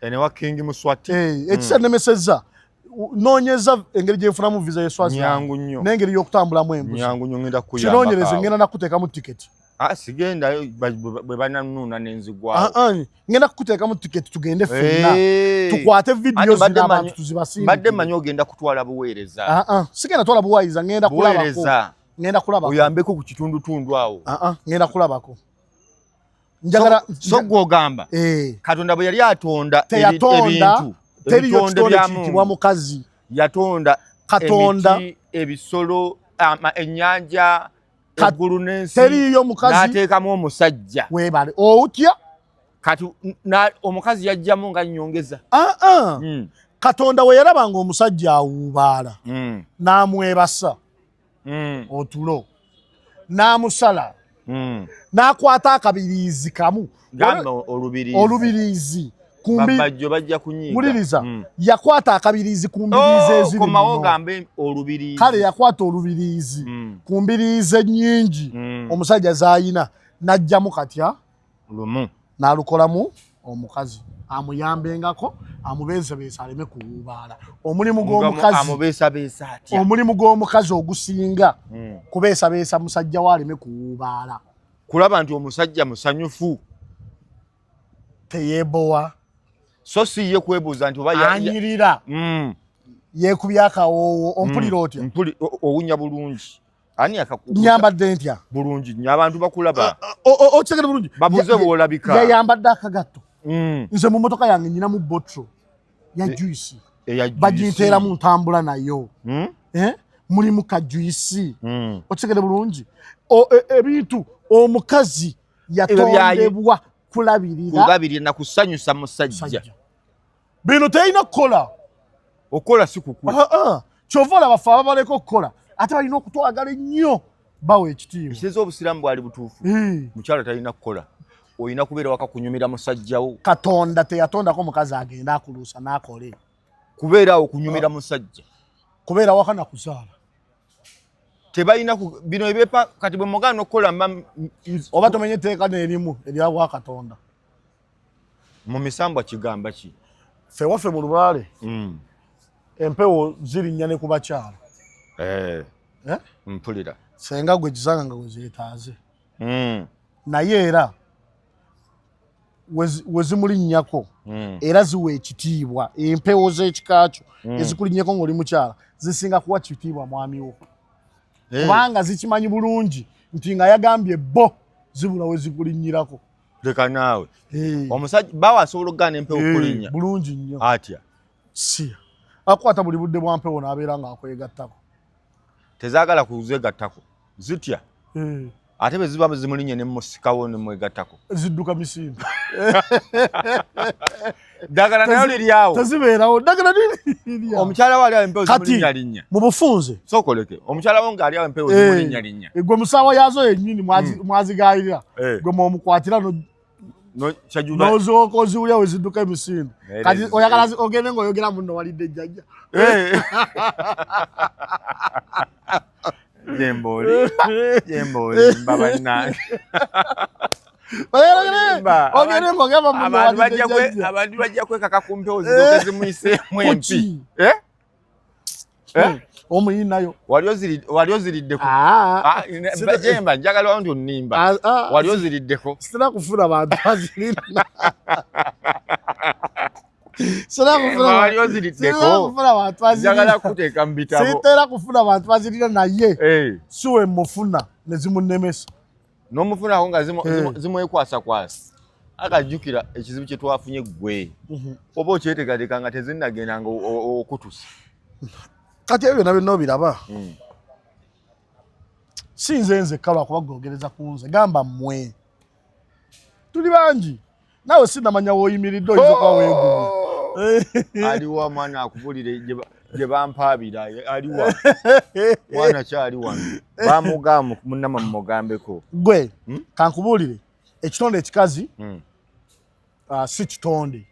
enewa King Muswati ekisanemesezza noonyeza engeri gyenfunamu visa ye Swaziland n'engeri y'okutambulamu embuzi kinoonyereze ngenda nakuteekamu tiketi sigenda bwe banannuuna n'enzigwawo ngenda kukuteekamu tiketi tugende ffenna tukwate vidiyo zino abantu tuzibasimbire badde manyi ogenda kutwala buweereza sigenda twala buwayiza ngenda kulabako oyambeko ku kitundutundu awo ngenda kulabako njagala so gw'ogamba Katonda bwe yali atonda ebintu teriyo kitonde kiyitibwa mukazi yatonda Katonda ebisolo ennyanja eggulu n'ensi teriyo mukazi n'ateekamu omusajja weebale otya kati omukazi yajjamu nga nnyongeza Katonda we yalabanga omusajja awuubaala n'amwebasa otulo n'amusala n'akwata akabiriizi kamu olubiriizi bajjo bajja kunyiga muliriza yakwata akabiriizi ku mbiriizi eziri komawo gambe olubiriizi kale yakwata olubiriizi ku mbiriizi ennyingi omusajja zaayina n'ajjamu katya lumu n'alukolamu omukazi amuyambengako amubeesabeesa aleme kuwuubaala omulimu gw'omukazi ogusinga kubeesabeesa musajja we aleme kuwuubaala kulaba nti omusajja musanyufu teyeebowa so si ye kwebuuza nti oba anyirira yeekubya akawoowo ompulira otya owunya bulungi ani nyambadde ntya bulungi nnyo abantu bakulaba okitegere bulungi babuze bw'olabika yayambadde akagatto nze mu motoka yange nyinamu botro ya juisi baginteeramu ntambula nayo mulimu kajuisi okitegere bulungi ebintu omukazi yatondebwa kulabirira na kusanyusa musajja bino terina kukola okola si kukula kyova olaba fe ababaleka okukola ate balina okutwagala ennyo bawa ekitiibwa ekiteeza obusiraamu bwali butuufu mukyala talina kukola olina kubeera waka kunyumira musajjawo Katonda teyatondako mukazi agenda akuluusa n'akole kubeera awo kunyumira musajja kubeera waka nakuzaala tebalina bino ebepa kati bwe mugaana okukola oba tomenye etteeka n'erimu eryabwa Katonda mu misambwa kigamba ki ffe waffe mu lubaale empewo zirinnya ne ku bakyala mpulira senga gwe kisanga nga wezeetaaze naye era wezimulinnyako era ziwa ekitiibwa empewo z'ekikakyo ezikulinnyako ng'oli mukyala zisinga kuwa kitiibwa mwamiwo kubanga zikimanyi bulungi nti nga yagambye bo zibula we zikulinnyirako leka naawe omusajja bawa asobola okugaana empewo okulinnya bulungi nnyo atya si akwata buli budde bwa mpewo n'abeera ng'akwegattako tezaagala kuzegattako zitya ate bwe ziba zimulinnye ne musikawo ne mwegattako zidduka misinde ddagala nayo liri awo tezibeerawo ddagala liri omukyala we ali awo empewo zimulinnyalinnya mu bufunze sookoleke omukyala wo ng'ali awo empewo zimulinnyalinnya gwe musaawa yaazo yennyini mwazigayirira gwe mwomukwatira n'ozooka oziwulya we zidduka emisinde kati oyagala ogende ng'oyogera munno walidde ejjajja jembolimba bannange abantu bajja kwekaka ku mpewo zidoke zimuyiseemu empi omuyinayo wali oziriddeko jemba njagala wa nti onnimba wali oziriddeko sitera kufuna bantu bazirina wali oziriddeko njagala kuteeka mu bitabo sitera kufuna bantu bazirina naye siwe mufuna ne zimunnemesa n'omufunako nga zimwekwasakwasa akajjukira ekizibu kye twafunye ggwe oba okyetegateeka nga tezinnagendanga okutusa kati ebyo byonna byonna obiraba si nze nzekka lwakuba googereza ku nze gamba mmwe tuli bangi naawe sinamanya w'oyimiridde oyinza okuba weegumye aliwo omwana akubulire gye bampaabira ali wa mwana kyali wano bamugamba munnama mumugambeko gwe kankubuulire ekitonde ekikazi si kitonde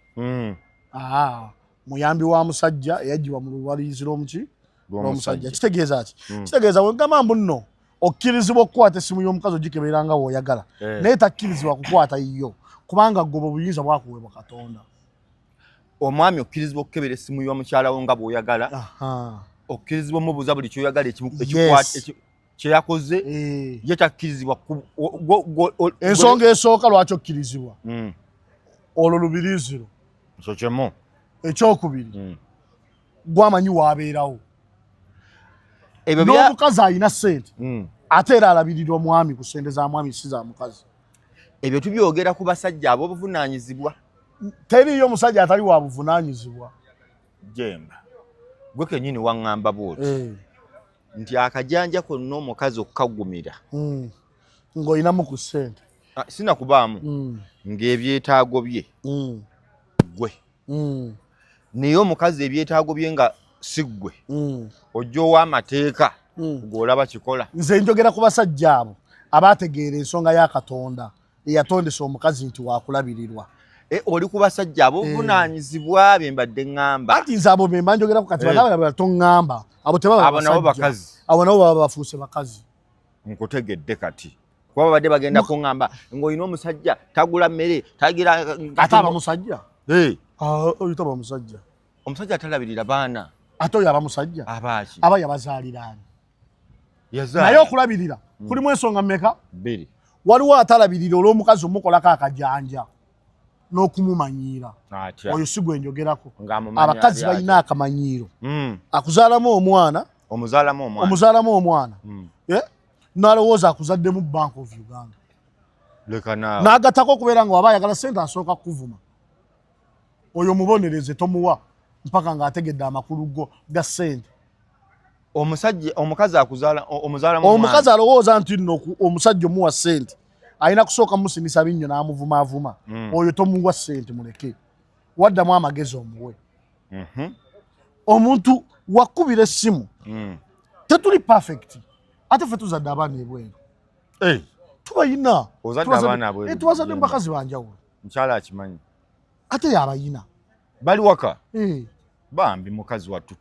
muyambi wa musajja eyagibwa mu luwalizi lw'omusajja kitegeeza ki kitegeeza wegamba mbu nno okkirizibwa okukwata essimu y'omukazi ogikebeera nga w'oyagala naye takkirizibwa kukwata yiyo kubanga ggoba obuyinza bwakuweebwa Katonda. Omwami okkirizibwa okukebera essimu y'omukyala wo nga bw'oyagala okkirizibwa omubuuza buli kyoyagala kyeyakoze ye takkirizibwa ensonga esooka lwaki okkirizibwa olwo lubiriiziro ekyo kyemu ekyokubiri gwamanyi waabeerawo n'omukazi alina ssente ate era alabirira omwami ku ssente za mwami si za mukazi. Ebyo tubyogera ku basajja ab'obuvunaanyizibwa. Teriyo omusajja atali wa buvunaanyizibwa. Jemba gwe kennyini waŋŋamba bw'oti nti akajanja konna omukazi okukagumira ng'olinamu ku ssente sinakubaamu ng'ebyetaago bye gwe naye omukazi ebyetaago bye nga si ggwe ojja ow'amateeka ng'olaba kikola. Nze njogera ku basajja abo abaategeera ensonga ya Katonda eyatondesa omukazi nti waakulabirirwa. Oli ku basajja ab'obuvunaanyizibwa bye mbadde ŋŋamba. Anti nze abo be mba njogerako kati banabalabala toŋŋamba abo tebaba abo nabo bakazi abo nabo baba bafuuse bakazi. Nkutegedde kati kuba babadde bagenda kuŋŋamba ng'olina omusajja tagula mmere tagira ate aba musajja oyo taba musajja omusajja atalabirira baana ate oyo aba musajja abaaki aba yabazaaliraani naye okulabirira kulimu ensonga mmeka bbiri. Waliwo atalabirira olw'omukazi omukolako akajanja n'okumumanyiira oyo si gwe njogerako. Abakazi balina akamanyiiro akuzaalamu omwana omuzaalamu omwana n'alowooza akuzaddemu Bank of Uganda n'agattako okubeera nga waba ayagala ssente asooka kukuvuma oyo mubonereze tomuwa mpaka ng'ategedde amakulu go ga ssente. Omukazi omuzaalamu omukazi alowooza nti nno omusajja omuwa ssente alina kusooka musinisa binnyo n'amuvumaavuma oyo tomuwa ssente muleke waddamu amagezi omuwe. Omuntu wakubira essimu tetuli perfect ate ffe tuzadde abaana ebweru tubayina tubazadde mu bakazi banjawulo mukyala akimanyi ate yabayina bali waka bambi mukazi wattu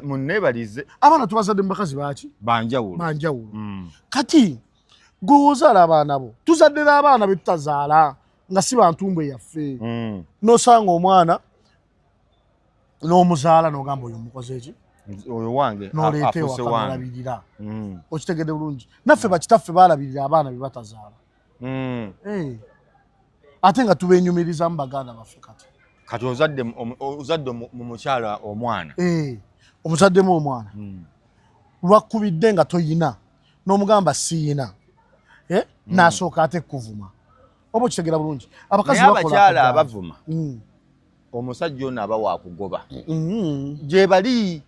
munneebalize abaana tubazadde mu bakazi baaki banjawulo kati gwe ozaala abaana bo tuzadde n'abaana be tutazaala nga si bantumbwe yaffe n'osanga omwana n'omuzaala n'ogamba oyo mukoze eki oyo wange n'oleeta ewaka n'olabirira okitegedde bulungi naffe bakitaffe baalabirira abaana be batazaala ate nga tubenyumirizamu baganda baffe kati ozadde mu mukyala omwana omuzaddemu omwana lwakkubidde nga toyina n'omugamba siyina n'asooka ate kuvuma oba okitegera bulungi. Abakyala abavuma omusajja ono aba waakugoba gye bali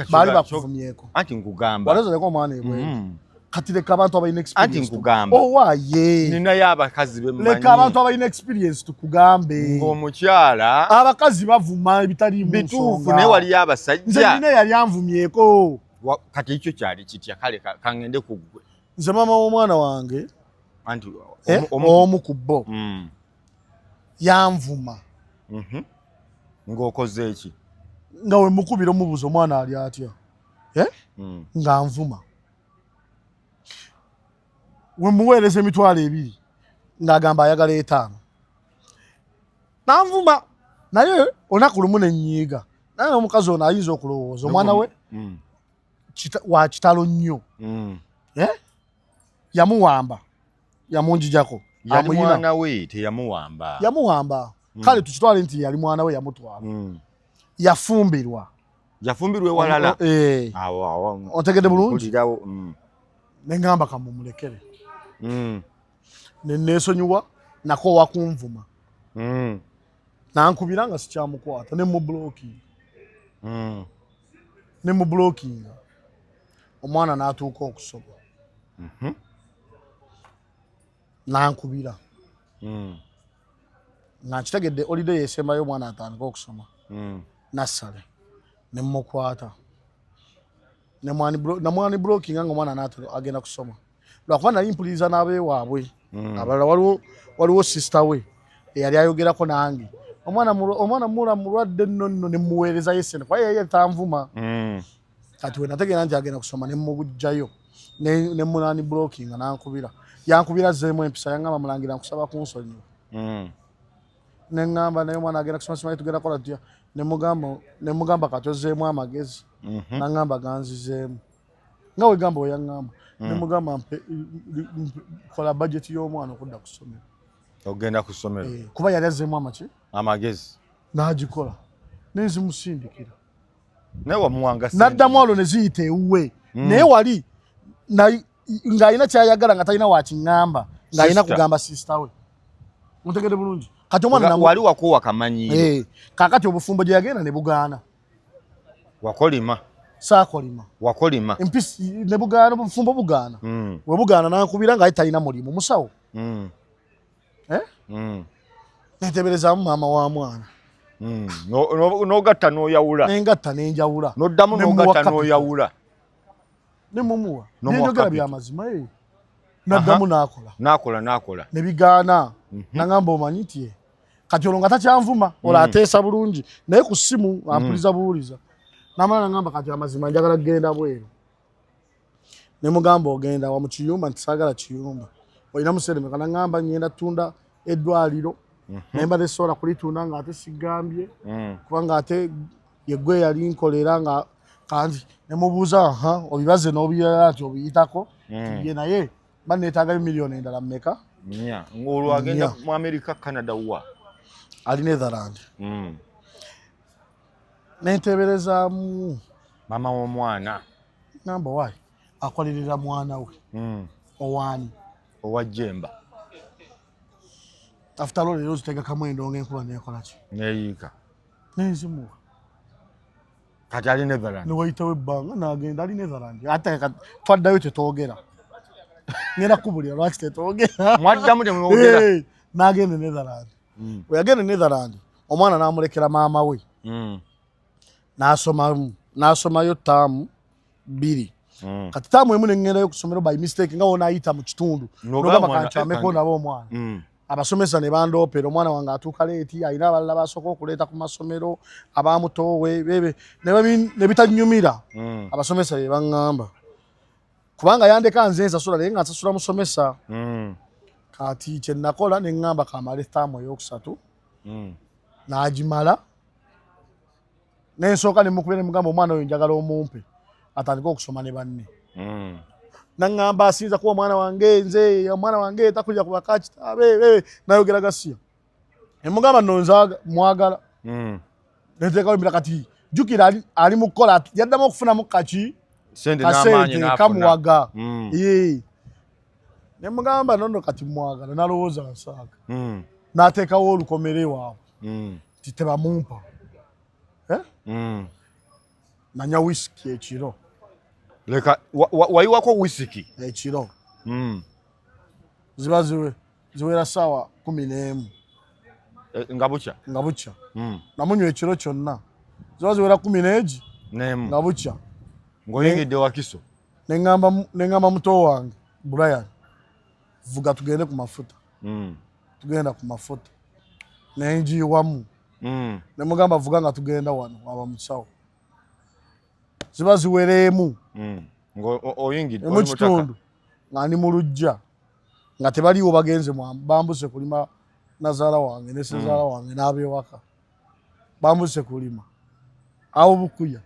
baali bakuvumyeko anti nkugamba walezaleko omwana ebweru kati leka abantu abalina experience anti nkugamba owaaye ninayo abakazi be mmanyi leka abantu abalina experience tukugambe ng'omukyala abakazi bavuma ebitali mu bituufu naye waliyo abasajja nze nina yali anvumyeko kati ekyo kyali kitya kale kangende ku ggwe nze maama w'omwana wange anti omu ku bo yanvuma ng'okoze eki nga we mukubira omubuuza omwana ali atya nga nvuma we muweereza emitwalo 2 ng'agamba ayagala 5 nanvuma naye olunaku lumu nenyiiga naye omukazi ono ayinza okulowooza omwana we wa kitalo nnyo yamuwamba yamunjijako yali mwana we teyamuwamba yamuwamba kale tukitwale nti yali mwana we yamutwala yafumbirwa ewalala otegedde bulungi neŋŋamba kamumulekere neneesonyiwa nako wakunvuma nankubira nga sikyamukwata nemubulokinga omwana n'atuuka okusoma nankubira nga nkitegedde holiday yesembayo omwana atandika okusoma nassale ne mmukwata namwani blocking nga omwana n'atero agenda kusoma lwakuba nali mpuliriza n'abeewaabwe abalala waliwo sister we eyali ayogerako nange omwana mula mulwadde nno ne mmuweereza yesene kwaye yeye tanvuma kati we nategeera nti agenda kusoma ne mmugjayo ne munani blocking yankubira zeemu empisa yangamba mulangira nkusaba kunsonyiwa ne ngamba naye omwana agenda kusoma simanyi tugenda kola tutya ne mugamba kati ozzeemu amagezi nangamba ganzizeemu nga wegamba oyaŋŋamba ne mugamba kola budget y'omwana okudda ku ssomero ogenda ku ssomero kuba yali azzeemu amagezi n'agikola nenzimusindikira naye wamuwanga n'addamu olwo ne ziyita ewuwe naye wali ng'alina kyayagala nga talina wakiŋŋamba ng'alina kugamba sisita we mutegede bulungi kati omwana wali wakuwa kamanyiiro kakati obufumbo gye yagenda ne bugaana wakolima saakolima wakolima empisi ne bugaana obufumbo bugaana we bugaana nankubira ng'ali talina mulimu musawo neteberezaamu maama wa mwana n'ogatta n'oyawula nengatta nenjawula n'oddamu n'ogatta n'oyawula ne mumuwa nenjogera byamazima n'addamu n'akola ne bigaana nangamba omanyi nti kati olwo nga takyanvuma olwo ateesa bulungi naye ku ssimu ampuliza buwuliza namala nangamba kati amazima njagala kugenda bweru ne mugamba ogenda wa mu kiyumba nti saagala kiyumba olina museremeka nangamba ngenda tunda eddwaliro naye mbadde sobola kulitunda ng'ate sigambye kubanga ate yeggwe yali nkolera nga kandi ne mubuuza obibaze n'obirala nti obiyitako ye naye mba neetaagayo miliyoni endala mmeka ng'olwo agenda mu America Canada wa ali Netherland nenteberezaamu maama w'omwana namba wayi akolerera mwana we owaani owa Jemba after all leero zitega kamwendo ng'enkuba neekolaki neeyiika nenzimuwa kati ali Netherland ne wayitawo ebbanga n'agenda ali Netherland ate twaddayo tetwogera ngenda kubulira lwaki tetwogera mwaddamu temwogera n'agenda e Netherland we yagenda e Netherland omwana n'amulekera maama we n'asomayo ttaamu 2 kati ttaamu emu nengendayo ku ssomero by mistake nga wonaayita mu kitundu nogamba kankyameko nabo omwana abasomesa ne bandoopera omwana wange atuuka leeti alina abalala basooka okuleeta ku masomero abamutoowe bebe ne bitanyumira abasomesa be baŋŋamba kubanga yandeka nze nsasula naye nga nsasula musomesa kati kye nakola ne ŋŋamba kamale ttaamu ey'okusatu n'agimala nensooka ne mukubira ne mugamba omwana oyo njagala omumpe atandike okusoma ne banne naŋŋamba asinza kuba omwana wange takulya ku baka kitaabe nayogera gasiya ne mugamba nno nze mwagala neteekawo embira kati jjukira ali mu kukola yaddamu okufunamu kasente kamuwaga ne mugamba nonno kati mwagala nalowooza nsaaga n'ateekawo olukomere waabwe nti tebamumpa nanya wisiki ekiro leka wayiwako wisiki ekiro ziba ziwera ssaawa 11 nga bukya namunywa ekiro kyonna ziba ziwera 11 nga bukya ng'oyingidde wakiso neŋŋamba muto wange Brian vuga tugende ku mafuta tugenda ku mafuta nenjiwamu ne mugamba vuga nga tugenda wano aba musawo ziba ziwereemu mu kitundu nga ndi mu lujja nga tebaliwo bagenze bambuse kulima nazaala wange ne sezaala wange n'abewaka bambuse kulima awo bukuya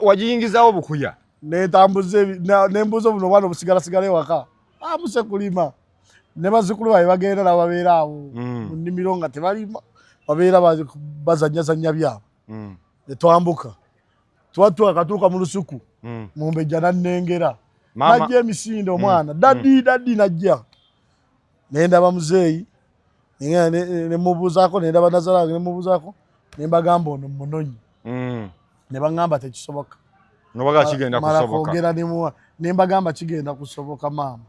wagiyingizaawo bukuya nembuuza buno obwana obusigalasigala ewaka bambuse kulima ne bazzukulu babe bagenda nabo babeera awo mu nnimiro nga tebalima babeera bazanyazanya byabo netwambuka twakatuuka mu lusuku mumbejja nannengera najja emisinde omwana daddi najja nendaba muzeeyi nemubuuzaako nendaba nazala wange nemubuuzaako nembagamba ono munonyi ne baŋŋamba tekisoboka mala kwogera nembagamba kigenda kusoboka maama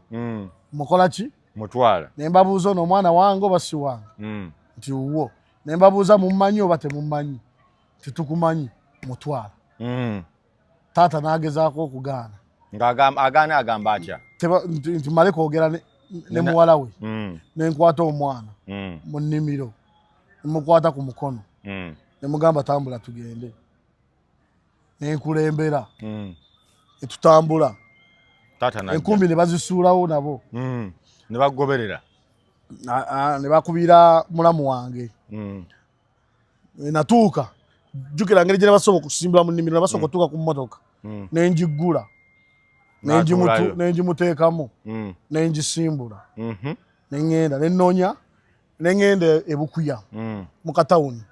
mukola ki mutwala nembabuuza ono omwana wange oba si wange nti wuwo nembabuuza mummanyi oba temummanyi tetukumanyi mutwala. Taata n'agezaako okugaana. Ng'agaana agamba atya? Nti male kwogera ne muwala we. Ne nkwata omwana mu nnimiro. Ne mukwata ku mukono. Ne mugamba tambula tugende. Ne nkulembera. Ne tutambula. Taata n'ajja. Enkumbi ne bazisuulawo nabo. Ne bagoberera. Ne bakubira mulamu wange. Natuuka. Jjukira ngeri gye ne basobola okusimbula mu nnimiro, ne basobola okutuuka ku mmotoka. Ne ngiggula. Ne ngimuteekamu. Ne ngisimbula. Ne ŋŋenda ne nnoonya. Ne ŋŋenda e Bukuya mu katawuni.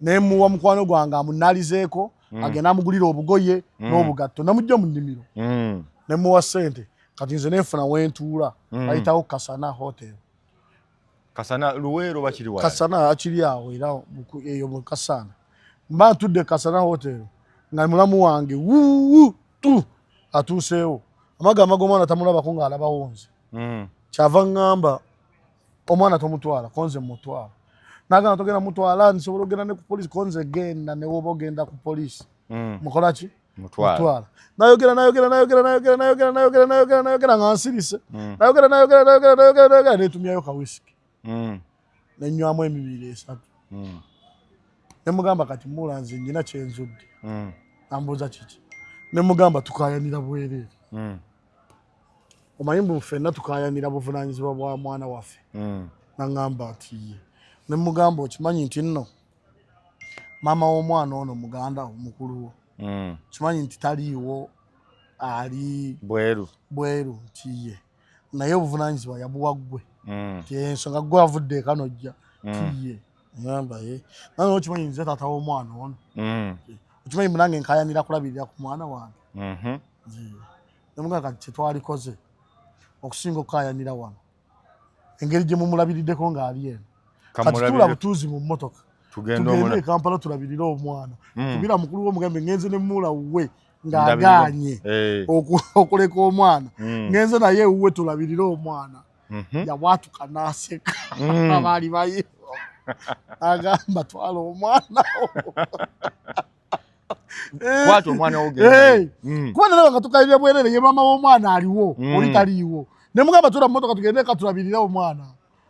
Ne muwa mukwano gwange amunaalizeeko agenda amugulira obugoye n'obugatto. Namugja mu nnimiro. Ne muwa ssente. Kati nze nefuna wentuula. Bayitawo Kasana Hotel. Kasana Luweero bakiri wala? Kasana akiri awo era eyo mu Kasana. Mba ntudde Kasana Hotel nga mulamu wange tu atuuseewo. Amagamba g'omwana tamulabako ng'alaba wonze. Kyava ŋŋamba omwana tomutwala konze mutwala. Nagamba togenda mutwala nsobola ogenda ne ku poliisi konze genda ne woba ogenda ku poliisi. Mukola ki? Mutwala. Nayogera nga nsirise. Nayogera netumyayo kawisiki. Ne nnywamu emibiri esatu. Ne mugamba kati mula nze nnyina kyenzudde. Ambuuza kiki? Ne mugamba tukaayanira bwereere. Omanyi mbu ffenna tukaayanira buvunaanyizibwa bwa mwana waffe. Naŋŋamba ati ye. Ne mugamba okimanyi nti nno maama w'omwana ono muganda omukulu wo. Kimanyi nti taliiwo ali bweru nti ye. Naye obuvunaanyizibwa yabuwa ggwe. Nti ensonga ggwe avudde eka n'ojja ti ye. Ngamba ye. Nano okimanyi nze taata w'omwana ono. Okimanyi munange nkaayanira kulabirira ku mwana wange. Ne mugamba kati kyetwalikoze okusinga okukaayanira wano. Engeri gye mumulabiriddeko ng'ali eno. Kati tula butuuzi mu mmotoka. Tugende e Kampala tulabirire omwana. Kubira mukulu w'omugambe ngenze ne muula wuwe ng'agaanye okuleka omwana. Ngenze naye wuwe tulabirire omwana. Yabwatuka n'aseka. Abaali baye. Agamba twala omwana wo. Kwata omwana wo genda. Kuba nalaba nga tukayirira bwerere ye maama w'omwana aliwo oli taliiwo. Ne mugamba tula mu mmotoka tugende eka tulabirire omwana.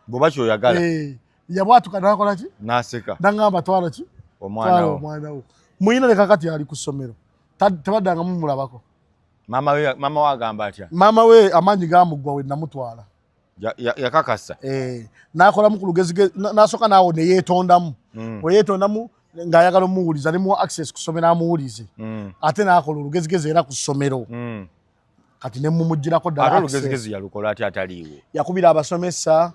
Bw'oba ky'oyagala. Yabwatuka n'akola ki? N'aseka. N'aŋŋamba twala ki? Omwana wo. Muyina ne kakati ali ku ssomero. Tebaddangamu mulabako. Maama we agamba atya? Maama we amaanyi gamuggwa we namutwala. Yakakasa? N'akolamu ku lugezi n'asooka n'awo ne yeetondamu. We yeetondamu ng'ayagala omuwuliza ne muwa access ku ssomero amuwulize. Ate n'akola olugezigezi era ku ssomero. Kati ne mumugirako ddala access. Ate olugezigezi yalukola atya ataliiwo? Yakubira abasomesa.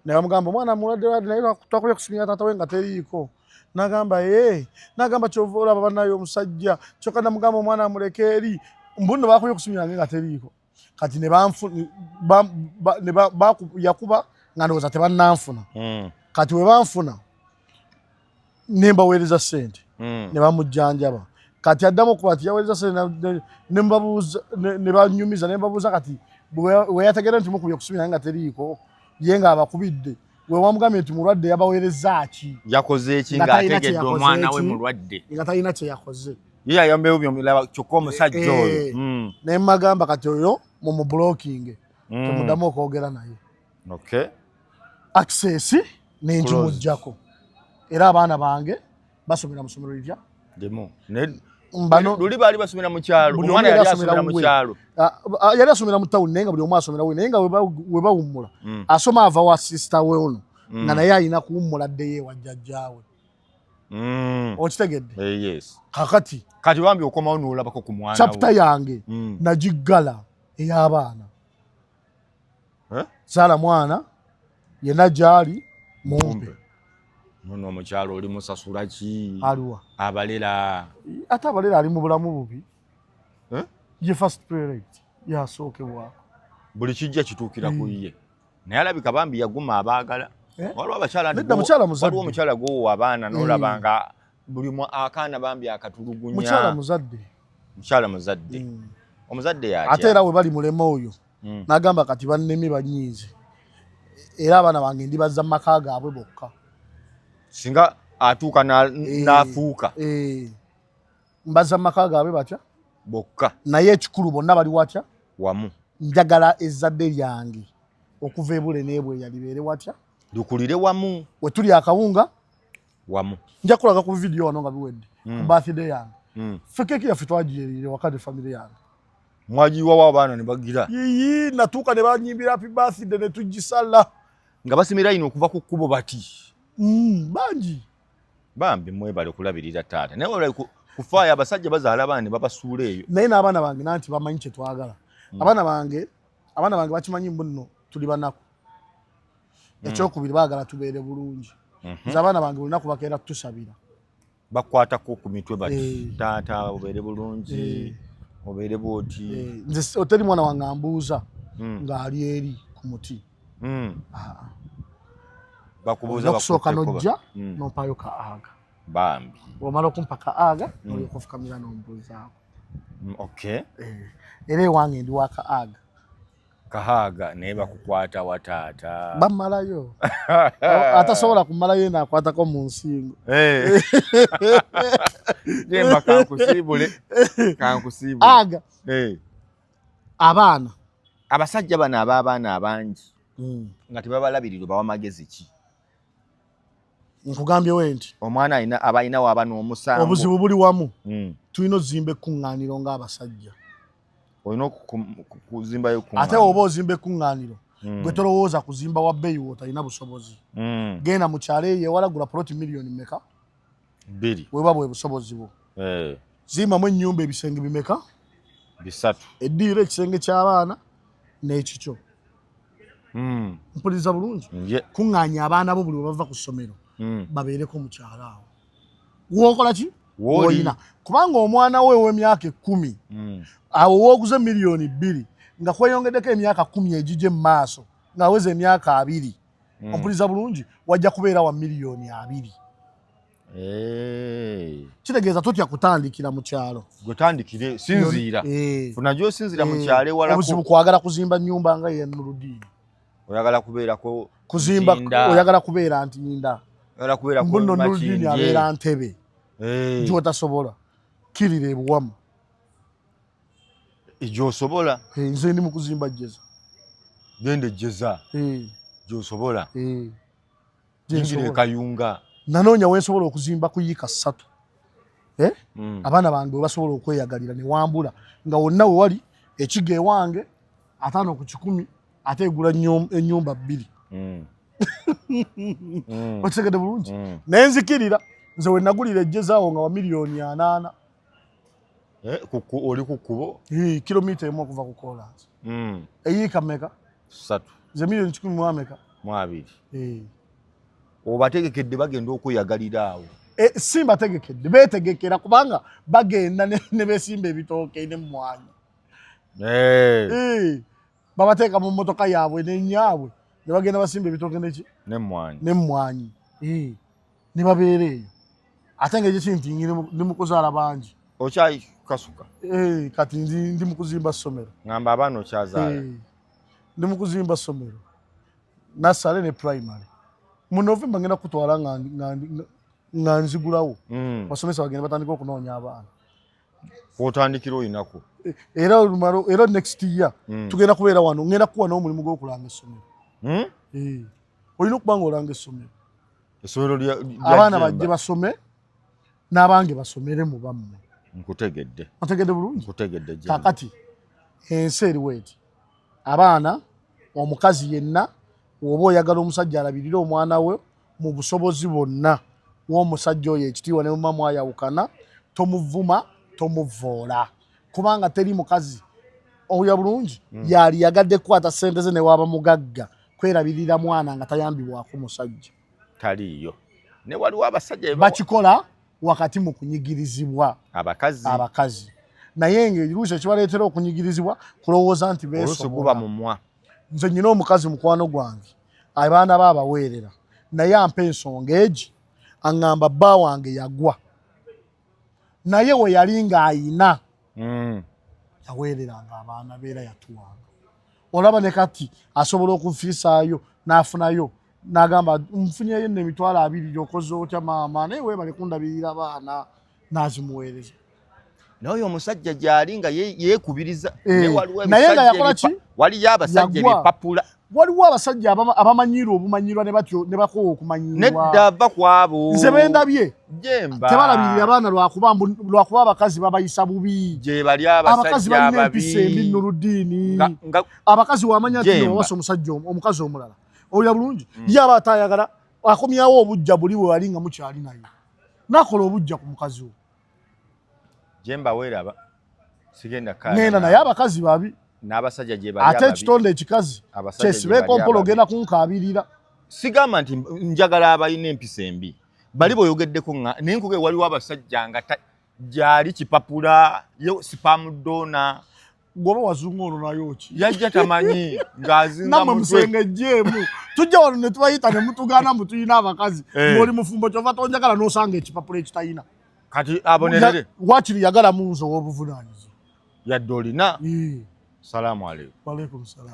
Ne bamugamba omwana mulwadde naye twakubye kusimira taata we nga teriiko. N'agamba n'agamba kyova olaba bannayo omusajja kyokka namugamba omwana amuleke eri. Mbuno bakubye kusimira nga teriiko. Kati yakuba nga ndowooza tebannanfuna. Kati we banfuna ne mbaweereza ssente ne bamujjanjaba. Kati addamu okuba ati yaweereza ssente ne banyumiza ne mbabuuza kati we yategeera nti mukubye kusimira nga teriiko ye ng'abakubidde we wamugambye nti mulwadde yabaweereza ki? Yakoze ki ng'ategedde omwana we mulwadde? Nga talina kye yakoze. Ye yayambewo byomulaba kyokka omusajja oyo. Ne mmagamba kati oyo mumublookinge. Temuddamu okwogera naye. Access ne nkimuggyako. Era abaana bange basomera mu ssomero litya? Luli baali basomera mu kyalo. Omwana yali asomera mu kyalo. Yali asomera mu tawuni naye nga buli omu asomera we naye nga we bawummula. Asoma ava wa sisita we ono nga naye alina kuwummula addeyo ewa jjajjaawe. Okitegedde? Kakati bambi okomawo n'olabako ku mwana wo. Chapter yange nagiggala ey'abaana. Saala mwana yenna gy'ali mumpe. Nono omukyalo oli musasula ki? Aliwa? Abalera. Ate abalera ali mu bulamu bubi. Ye first parent yasookebwako. Buli kijja kituukira ku ye. Naye alabika bambi yaguma abaagala. Waliwo abakyala waliwo omukyala gwowa abaana n'olaba nga buli akaana bambi akatulugunya. Mukyala muzadde. Omuzadde yatya. Ate era we bali mulema oyo. N'agamba kati bannemi banyiize. Era abaana bange ndibazza mu maka gaabwe bokka. Singa atuuka n'afuuka mbaza maka gaabwe batya bokka naye ekikulu bonna bali watya wamu njagala ezzadde lyange okuva ebule n'ebweya libeere watya dukulire wamu we tuli akawunga wamu nja kulaga ku vidiyo wano nga biwedde ku birthday yange ffe keeki yaffe twagiyerire wakati famire yange mwagiwawo abaana ne bagira yiyi natuuka ne banyimbira happy birthday ne tugisala nga basimira ino okuva ku kkubo bati bangi bambi mwebale kulabirira taata naye wabula kufaayo abasajja bazaala abaana ne babasuula eyo naye n'abaana bange nanti bamanyi kye twagala abaana bange bakimanyi mbu nno tuli banaku ekyokubiri baagala tubeere bulungi nze abaana bange olunaku bakeera tusabira bakwatako ku mitwe bati taata obeere bulungi obeere bwoti nze oteri mwana wange ambuuza ng'ali eri ku muti bakubuuza okusooka nojja nompaayo ka aga bambi omala okumpa ka aga nolyoka ofukamira nombuuzaako okay era ewange ndi wa ka aga kahaaga naye bakukwata wa taata bammalayo atasobola kumalayo naakwatako mu nsingo jemba kankusiibule aga abaana abasajja bano ab'abaana abangi nga tebabalabirira bawa magezi ki nkugambyewo nti omwana aba alinawo aba n'omusango obuzibu buli wamu tulina ozimba ekkuŋŋaaniro ng'abasajja olina okuzimbayo ate oba ozimba ekkuŋŋaaniro gwe tolowooza kuzimba wa bbeeyi wootalina busobozi genda mu kyalo eyo ewalagula poloti miliyoni mmeka 2 weba bwe busobozi bwo zimbamu ennyumba ebisenge bimeka 3 eddiiro ekisenge ky'abaana n'ekikyo mpuliriza bulungi kuŋŋaanya abaana bo buli we bava ku ssomero babeereko mu kyalo awo wookola ki woolina kubanga omwana we ow'emyaka 10 awo wooguze miliyoni 2 nga kweyongeddeko emyaka 10 egijja mu maaso ng'aweza emyaka 2 ompuliriza bulungi wajja kubeera wa miliyoni 2 kitegeeza totya kutandikira mu kyalo gwetandikire sinziira funa gy'osinziira mu kyalo ewalako obuzibu kwagala kuzimba nnyumba nga ye Nuruddin oyagala kubeerako kuzimba oyagala kubeera nti nyinda oyagala kubeerako mbuno Nuruddin abeera Ntebe gy'otasobola kirira ebuwamu gy'osobola nze ndi mu kuzimba jjeza genda ejjeza gy'osobola yingira ekayunga nanoonya we nsobola okuzimba ku yiika 3 abaana bange we basobola okweyagalira ne wambula nga wonna we wali ekiga ewange 5 ku 100 ate egula ennyumba 2 okitegedde bulungi naye nzikirira nze we nagulira ejjezaawo nga wa miliyoni 8 oli ku kkubo kilomita emu okuva ku kolansi eyiika mmeka 3 nze miliyoni 1 mu ameka mu 2 obategekedde bagenda okweyagalira awo si mbategekedde beetegekera kubanga bagenda ne beesimba ebitooke n'emmwanyi babateeka mu mmotoka yaabwe n'ennyaabwe ne bagenda basimba ebitooke n'emmwanyi ne babeera eyo ate nga ekyo nti ndi mu kuzaala bangi okyayi kasuka kati ndi mu kuzimba ssomero ngamba abaana okyazaala ndi mu kuzimba ssomero nassale ne primary mu November ngenda kutwala nga nzigulawo basomesa bagenda batandika okunoonya abaana otandikira oyinako era next year tugenda kubeera wano ngenda kuwa n'omulimu gw'okulanga essomero olina okuba nga olanga essomero abaana bajje basome n'abange basomere mu bammwe nkutegedde bulungi kakati ensi eriwo eti abaana omukazi yenna oba oyagala omusajja alabirire omwana we mu busobozi bwonna w'omusajja oyo ekitiibwa ne mumma mwayawukana tomuvuma tomuvoola kubanga teri mukazi owulira bulungi yali yagadde kukwata ssente ze ne waaba mugagga kwerabirira mwana nga tayambibwako musajja taliiyo ne waliwo abasajja bakikola wakati mu kunyigirizibwa abakazi naye ng'ekiruusi ekibaleetera okunyigirizibwa kulowooza nti beesobola nze nyina omukazi mukwano gwange abaana baabaweerera naye ampa ensonga egi aŋŋamba bba wange yagwa naye we yali ng'ayina yaweereranga abaana beera yatuwanga olaba ne kati asobola okufiisaayo n'afunayo n'agamba nfunyeyo nno emitwalo 2 gy'okoze otya maama naye weebale kundabirira baana n'azimuweereza. N'oyo omusajja gy'ali nga yeekubiriza. Naye nga yakola ki? Waliyo abasajja bepapula. Waliwo abasajja abamanyiirwa obumanyirwa ne bakoowa okumanyirwa. Nedda ava ku abo. Nze bendabye. Jemba. Tebalabirira abaana lwakuba abakazi babayisa bubi. Gye bali abasajja abakazi balina empisa embi Nuruddin. Abakazi wamanya nti wawasa omusajja omukazi omulala. Owulira bulungi? Ye aba atayagala akomyawo obujja buli bwe wali nga mukyali naye. Nakola obujja ku mukazi we. Jemba weeraba. Sigenda kale. Ngenda naye abakazi babi. N'abasajja gye bali ababi. Ate ekitonde ekikazi. Kyesibeeko mpolo ogenda kunkaabirira. Sigamba nti njagala abalina empisa embi. Bali boyogeddeko naye nkuge waliwo abasajja nga gyali kipapula yo spam donor. Gwoba wazungu ono nayo ki? Yajja tamanyi ng'azinga namwe musengejjeemu. Tujja wano ne tubayita ne mutugaana mbu tuyina abakazi. Ng'oli mufumbo kyova tonjagala n'osanga ekipapula ekitayina. Kati abonerere. Waakiri yagala munzo w'obuvunaanyizibwa. Yadde olina. Salaamu alaikum. Wa alaikum salaam.